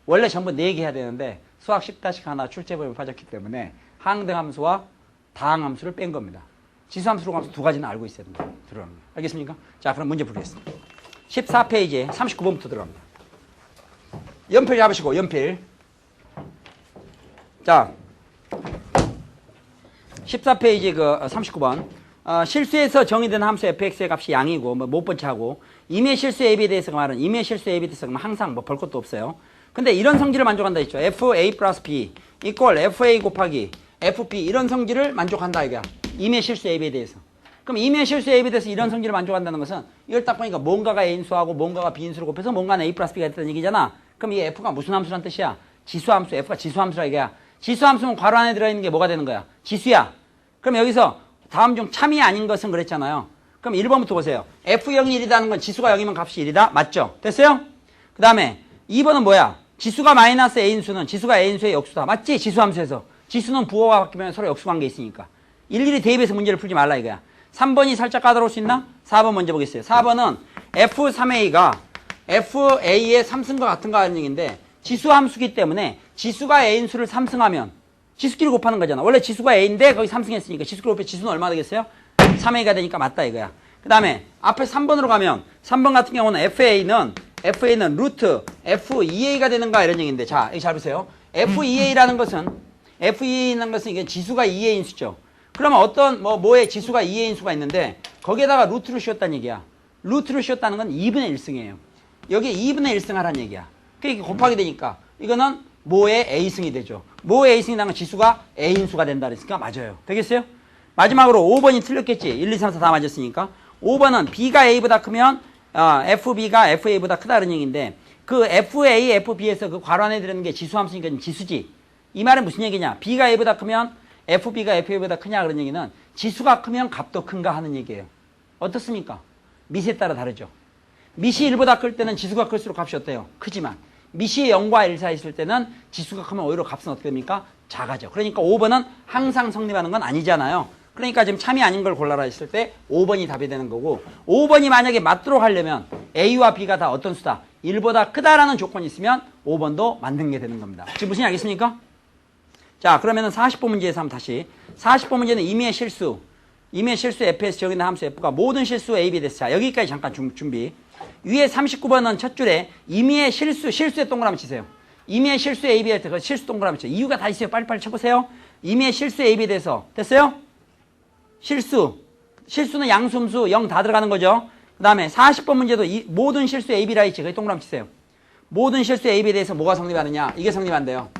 Speaker 1: 원래 전부 4개 해야 되는데 수학 10-1 출제법에 빠졌기 때문에 항등함수와 다항함수를 뺀 겁니다. 지수함수, 로그함수 두 가지는 알고 있어야 된다. 들어가는 거예요. 알겠습니까? 자, 그럼 문제 풀겠습니다. 14페이지에 39번부터 들어갑니다. 연필 잡으시고, 연필. 자, 14페이지 39번. 실수에서 정의된 함수 fx의 값이 양이고, 못 번째하고, 임의 실수 ab에 대해서 말은 임의 실수 ab에 대해서 항상 볼 것도 없어요. 근데 이런 성질을 만족한다 했죠. fa 플러스 b 이퀄 fa 곱하기 fb 이런 성질을 만족한다 이거야. 임의 실수 ab에 대해서. 그럼 임의 실수 ab에 대해서 이런 성질을 만족한다는 것은 이걸 딱 보니까 뭔가가 a인수하고 뭔가가 b인수를 곱해서 뭔가는 a 플러스 b가 됐다는 얘기잖아. 그럼 이 f가 무슨 함수란 뜻이야? 지수함수. f가 지수함수라 이거야. 지수함수는 괄호 안에 들어있는 게 뭐가 되는 거야? 지수야. 그럼 여기서 다음 중 참이 아닌 것은 그랬잖아요. 그럼 1번부터 보세요. F0이 1이라는 건 지수가 0이면 값이 1이다. 맞죠? 됐어요? 그 다음에 2번은 뭐야? 지수가 마이너스 A인수는 지수가 A인수의 역수다. 맞지? 지수함수에서. 지수는 부호가 바뀌면 서로 역수관계 있으니까. 일일이 대입해서 문제를 풀지 말라 이거야. 3번이 살짝 까다로울 수 있나? 4번 먼저 보겠어요. 4번은 F3A가 FA의 3승과 같은가 하는 얘기인데 지수함수기 때문에 지수가 A인수를 3승하면 지수끼리 곱하는 거잖아. 원래 지수가 A인데 거기 3승했으니까 지수끼리 곱해 지수는 얼마 되겠어요? 3A가 되니까 맞다 이거야. 그 다음에 앞에 3번으로 가면 3번 같은 경우는 FA는 루트 F2A가 되는가 이런 얘기인데 자 여기 잘 보세요. F2A라는 것은 이게 지수가 2A인수죠. 그러면 어떤 뭐의 지수가 2A인수가 있는데 거기에다가 루트를 씌웠다는 얘기야. 루트를 씌웠다는 건 2분의 1승이에요. 여기에 2분의 1승 하라는 얘기야. 그러니까 곱하게 되니까 이거는 모의 A승이 되죠. 모의 A승이라는 건 지수가 A인수가 된다 그랬으니까 맞아요. 되겠어요? 마지막으로 5번이 틀렸겠지. 1, 2, 3, 4 다 맞았으니까. 5번은 B가 A보다 크면 FB가 FA보다 크다는 얘기인데 그 FA, FB에서 그 괄호 안에 들어있는 게 지수함수니까 지수지. 이 말은 무슨 얘기냐. B가 A보다 크면 FB가 FA보다 크냐 그런 얘기는 지수가 크면 값도 큰가 하는 얘기예요. 어떻습니까? 밑에 따라 다르죠. 밑이 1보다 클 때는 지수가 클수록 값이 어때요? 크지만 밑이 0과 1 사이 있을 때는 지수가 크면 오히려 값은 어떻게 됩니까? 작아져. 그러니까 5번은 항상 성립하는 건 아니잖아요. 그러니까 지금 참이 아닌 걸 골라라 했을 때 5번이 답이 되는 거고 5번이 만약에 맞도록 하려면 A와 B가 다 어떤 수다? 1보다 크다라는 조건이 있으면 5번도 맞는 게 되는 겁니다. 지금 무슨 알겠습니까? 자 그러면은 40번 문제에서 한번 다시 40번 문제는 임의의 실수 fs 적인다 함수 f가 모든 실수 a, b에 대해서 자 여기까지 잠깐 준비 위에 39번은 첫 줄에 임의의 실수에 동그라미 치세요. 임의의 실수 a, b에 대해서 실수 동그라미 치세요. 이유가 다 있어요. 빨리빨리 쳐보세요. 임의의 실수 a, b에 대해서 됐어요? 실수는 양수음수 0 다 들어가는 거죠. 그 다음에 40번 문제도 모든 실수 a, b라 있지. 거기 동그라미 치세요. 모든 실수 a, b에 대해서 뭐가 성립하느냐 이게 성립한대요.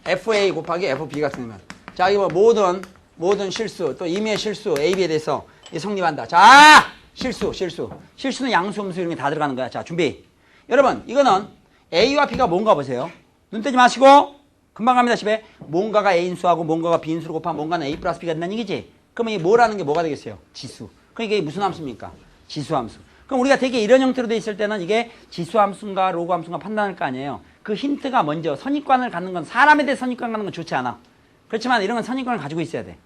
Speaker 1: FA 곱하기 FB가 성립한다. 자 이거 모든 실수 또 임의의 실수 a, b에 대해서 이게 성립한다. 자 실수는 양수음수 이런 게 다 들어가는 거야. 자 준비. 여러분 이거는 a와 b가 뭔가 보세요. 눈 떼지 마시고 금방 갑니다 집에. 뭔가가 a인수하고 뭔가가 b인수로 곱하면 뭔가는 a 플러스 b가 된다는 얘기지. 그러면 이게 뭐라는 게 뭐가 되겠어요? 지수. 그러니까 이게 무슨 함수입니까? 지수함수. 그럼 우리가 되게 이런 형태로 돼 있을 때는 이게 지수함수인가 로그함수인가 판단할 거 아니에요. 그 힌트가 먼저 선입관을 갖는 건 사람에 대해 선입관 갖는 건 좋지 않아. 그렇지만 이런 건 선입관을 가지고 있어야 돼.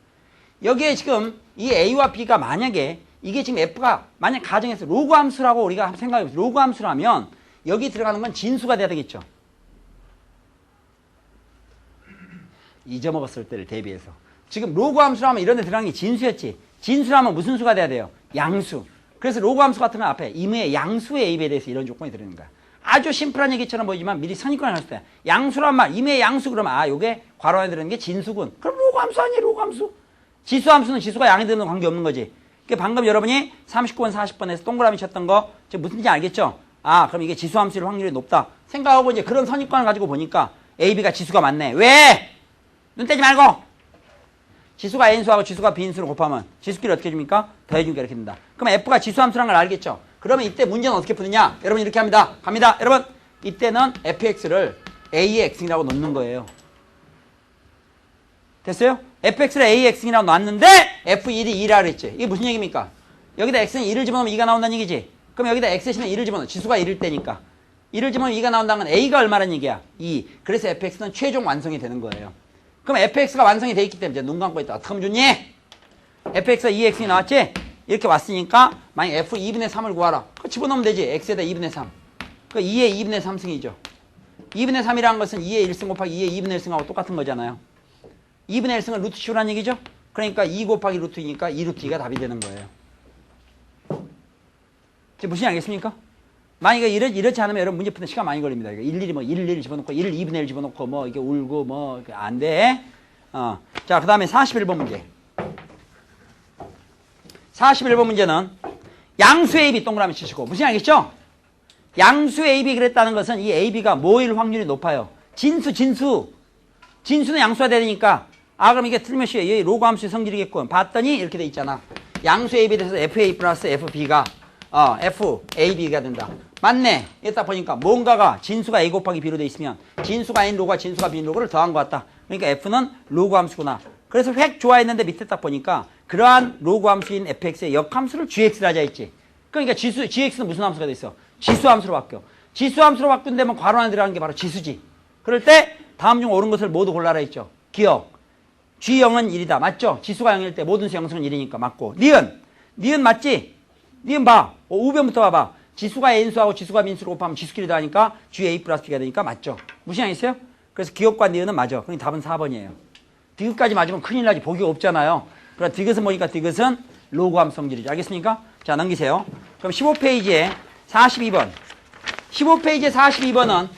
Speaker 1: 여기에 지금 이 a와 b가 만약에 이게 지금 f가 만약 가정해서 로그함수라고 우리가 생각해보세요. 로그함수라면 여기 들어가는 건 진수가 돼야 되겠죠. 잊어먹었을 때를 대비해서. 지금 로그함수라면 이런 데 들어가는 게 진수였지. 진수라면 무슨 수가 돼야 돼요? 양수. 그래서 로그함수 같은 건 앞에 임의의 양수의 a에 대해서 이런 조건이 들어있는 거야. 아주 심플한 얘기처럼 보이지만 미리 선입관을 할 때 양수란 말, 임의의 양수 그러면 요게 괄호 안에 들어있는 게 진수군. 그럼 로그함수 아니에요, 로그함수. 지수함수는 지수가 양이 되는 관계없는 거지. 그러니까 방금 여러분이 39번, 40번에서 동그라미 쳤던 거 지금 무슨지 알겠죠? 그럼 이게 지수함수일 확률이 높다. 생각하고 이제 그런 선입관을 가지고 보니까 A, B가 지수가 맞네. 왜? 눈 떼지 말고! 지수가 A인수하고 지수가 B인수를 곱하면 지수끼리 어떻게 줍니까? 더해주니까 이렇게 된다. 그럼 F가 지수함수라는 걸 알겠죠? 그러면 이때 문제는 어떻게 푸느냐? 여러분 이렇게 합니다. 갑니다. 여러분 이때는 fx를 a의 x이라고 놓는 거예요. 됐어요? fx를 a의 x이라고 놨는데 f1이 2라 그랬지. 이게 무슨 얘기입니까? 여기다 x는 2를 집어넣으면 2가 나온다는 얘기지. 그럼 여기다 x 대신에 2를 집어넣어. 지수가 1일 때니까. 2를 집어넣으면 2가 나온다는 건 a가 얼마라는 얘기야? 2. 그래서 fx는 최종 완성이 되는 거예요. 그럼 fx가 완성이 돼 있기 때문에 이제 눈 감고 있다. 어떻게 하면 좋니? fx가 2x이 나왔지? 이렇게 왔으니까 만약 f 2분의 3을 구하라. 그거 집어넣으면 되지. x에다 2분의 3. 그 2의 2분의 3승이죠. 2분의 3이라는 것은 2의 1승 곱하기 2의 2분의 1승하고 똑같은 거잖아요. 2분의 1승을 루트 씌우라는 얘기죠. 그러니까 2 곱하기 루트 2니까 2 루트 2가 답이 되는 거예요. 지금 무슨 알겠습니까? 만약에 이렇지 않으면 여러분 문제 푸는 시간 많이 걸립니다. 이거 일일이 뭐 1, 1 집어넣고 1, 2분의 1 집어넣고 뭐 이게 울고 뭐 안 돼. 자, 그 다음에 41번 문제. 41번 문제는 양수 AB 동그라미 치시고 무슨 알겠죠? 양수 AB 그랬다는 것은 이 AB가 뭐일 확률이 높아요? 진수는 양수가 돼야 되니까 그럼 이게 틀리면 쉬워요. 여기 로그 함수의 성질이겠군. 봤더니 이렇게 돼 있잖아. 양수 AB에 대해서 FA 플러스 FB가 FAB가 된다. 맞네. 이거 딱 보니까 뭔가가 진수가 A 곱하기 B로 돼 있으면 진수가 A인 로그와 진수가 B인 로그를 더한 것 같다. 그러니까 F는 로그 함수구나. 그래서 획 좋아했는데 밑에 딱 보니까 그러한 로그 함수인 fx의 역함수를 gx라 하자 했지. 그러니까 gx는 무슨 함수가 돼 있어? 지수 함수로 바뀌어. 지수 함수로 바꾼 데면 괄호 안에 들어가는 게 바로 지수지. 그럴 때 다음 중 옳은 것을 모두 골라라 했죠. 기억. G0은 1이다. 맞죠? 지수가 0일 때 모든 수 영수는 1이니까 맞고. 니은 맞지? 니은 봐. 우변부터 봐봐. 지수가 N수하고 지수가 민수로 곱하면 지수끼리 더하니까 GA 플러스 B가 되니까 맞죠? 무시한 있어요? 그래서 기억과 니은은 맞아. 그럼 답은 4번이에요. 디귿까지 맞으면 큰일 나지. 보기가 없잖아요. 그럼 디귿은 뭐니까 디귿은 로그 함수 성질이죠. 알겠습니까? 자, 넘기세요. 그럼 15페이지에 42번. 15페이지에 42번은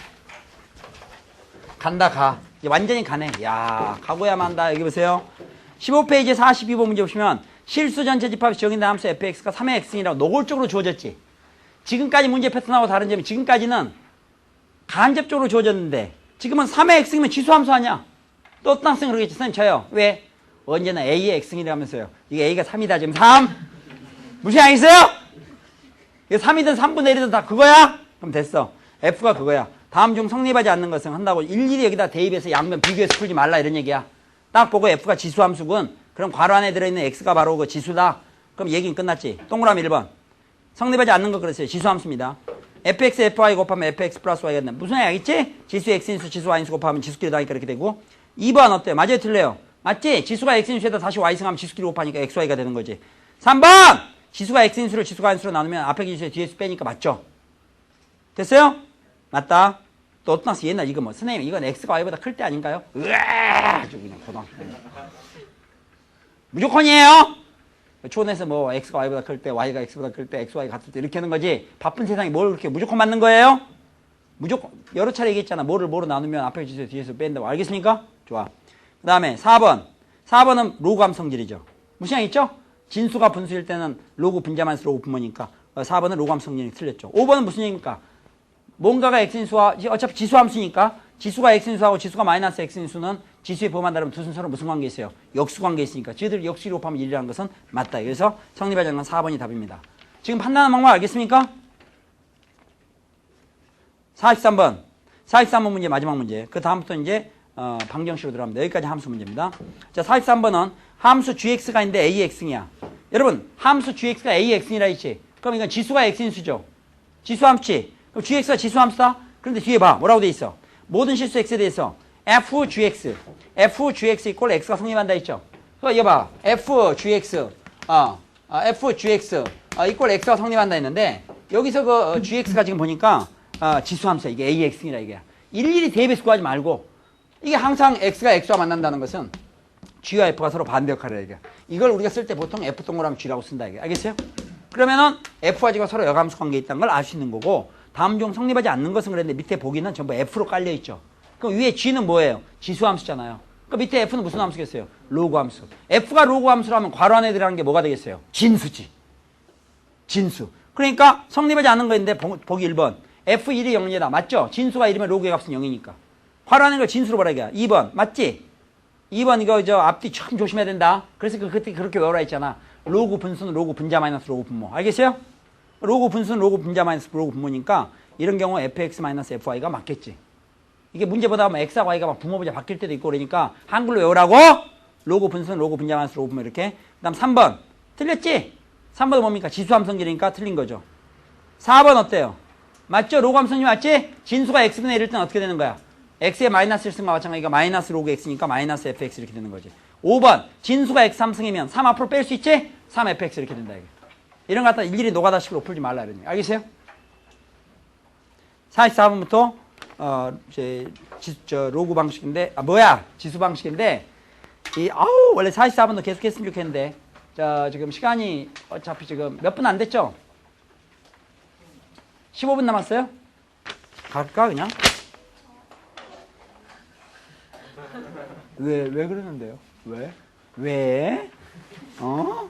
Speaker 1: 간다, 가. 이제 완전히 가네. 야, 가고야 만다. 여기 보세요. 15페이지에 42번 문제 보시면 실수 전체 집합에서 정의된 함수 fx가 3의 x이라고 노골적으로 주어졌지. 지금까지 문제 패턴하고 다른 점이 지금까지는 간접적으로 주어졌는데 지금은 3의 x이면 지수함수 아니야. 또 어떤 학생은 그러겠지. 선생님 저요. 왜? 언제나 a의 x이라면서요. 이게 a가 3이다. 지금 3. 무시 안 있어요? 이게 3이든 3분의 1이든 다 그거야? 그럼 됐어. f가 그거야. 다음 중 성립하지 않는 것은 한다고 일일이 여기다 대입해서 양변 비교해서 풀지 말라 이런 얘기야. 딱 보고 f가 지수함수군. 그럼 괄호 안에 들어있는 x가 바로 그 지수다. 그럼 얘기는 끝났지. 동그라미 1번. 성립하지 않는 거 그랬어요. 지수함수입니다. fx, fy 곱하면 fx 플러스 y가 된다. 무슨 얘기 알겠지? 지수 x인수, 지수 y인수 곱하면 지수끼리 더하니까 이렇게 되고. 2번 어때요? 맞아요? 틀려요? 맞지? 지수가 x인수에다 다시 y승하면 지수끼리 곱하니까 xy가 되는 거지. 3번! 지수가 x인수를 지수가 y인수로 나누면 앞에 지수에 뒤에 수 빼니까 맞죠? 됐어요? 맞다. 또 어떤 학생 옛날 이거 뭐 선생님 이건 x가 y보다 클 때 아닌가요? 으아! 아주 그냥 고등학교 때. 무조건이에요. 초원에서 뭐 x가 y보다 클 때, y가 x보다 클 때, x, y 같을 때 이렇게 하는 거지. 바쁜 세상에 뭘 그렇게 무조건 맞는 거예요? 무조건 여러 차례 얘기했잖아. 뭐를 뭐로 나누면 앞에 지수 뒤에서 뺀다고. 알겠습니까? 좋아. 그 다음에 4번. 4번은 로그 함수 성질이죠. 무시한 있죠? 진수가 분수일 때는 로그 분자만 로그 분모니까 4번은 로그 함수 성질이 틀렸죠. 5번은 무슨 얘기입니까? 뭔가가 x인수와 어차피 지수함수니까 지수가 x인수하고 지수가 마이너스 x인수는 지수에 포함한다면 두 순서는 무슨 관계 있어요? 역수 관계 있으니까 저희들 역수로 곱하면 1이라는 것은 맞다. 그래서 성립하지 않는 건 4번이 답입니다. 지금 판단하는 방법 알겠습니까? 43번. 43번 문제 마지막 문제. 그 다음부터 이제 방정식으로 들어갑니다. 여기까지 함수 문제입니다. 자, 43번은 함수 gx가 있는데 ax이야. 여러분 함수 gx가 ax이라 했지. 그럼 이건 지수가 x인수죠. 지수함수지. 그럼 gx가 지수함수다. 그런데 뒤에 봐. 뭐라고 돼 있어? 모든 실수 x에 대해서 fgx 이꼴 x가 성립한다 했죠. 그럼 이거 봐. fgx 이꼴 x가 성립한다 했는데 여기서 그 gx가 지금 보니까 지수함수야. 이게 ax이라 이게. 일일이 대입해서 구하지 말고 이게 항상 x가 x와 만난다는 것은 g와 f가 서로 반대 역할을 해. 이걸 우리가 쓸 때 보통 f 동그라미 g라고 쓴다 이게. 알겠어요? 그러면은 f와 g가 서로 역함수 관계에 있다는 걸 알 수 있는 거고 다음 중 성립하지 않는 것은 그랬는데 밑에 보기는 전부 f로 깔려 있죠. 그럼 위에 g는 뭐예요? 지수함수잖아요. 그 밑에 f는 무슨 함수겠어요? 로그 함수. f가 로그 함수라면 괄호 안에 들어가는 게 뭐가 되겠어요? 진수지. 진수. 그러니까 성립하지 않는 거인데 보기 1번. f1이 0이다. 맞죠? 진수가 1이면 로그의 값은 0이니까. 괄호 안에 걸 진수로 보라 이거야. 2번. 맞지? 2번 이거 앞뒤 참 조심해야 된다. 그래서 그때 그렇게 외우라 했잖아. 로그 분수는 로그 분자 마이너스 로그 분모. 알겠어요? 로그 분수는 로그 분자 마이너스 로그 분모니까 이런 경우 fx 마이너스 fy가 맞겠지. 이게 문제 보다 보면 x하고 y가 막 분모 분자 바뀔 때도 있고 그러니까 한글로 외우라고. 로그 분수는 로그 분자 마이너스 로그 분모 이렇게. 그 다음 3번. 틀렸지? 3번은 뭡니까? 지수함 성질이니까 틀린 거죠. 4번 어때요? 맞죠? 로그 함 성질 맞지? 진수가 x분의 1일 때는 어떻게 되는 거야? x의 마이너스 1승과 마찬가지가 마이너스 로그 x니까 마이너스 fx 이렇게 되는 거지. 5번. 진수가 x 3승이면 3 앞으로 뺄 수 있지? 3fx 이렇게 된다. 이게. 이런 거 갖다 일일이 노가다식으로 풀지 말라 이러니. 알겠어요? 44번부터 로그 방식인데 지수 방식인데 원래 44번도 계속 했으면 좋겠는데 지금 시간이 어차피 지금 몇 분 안 됐죠? 15분 남았어요? 갈까 그냥? 왜 그러는데요? 왜? 어?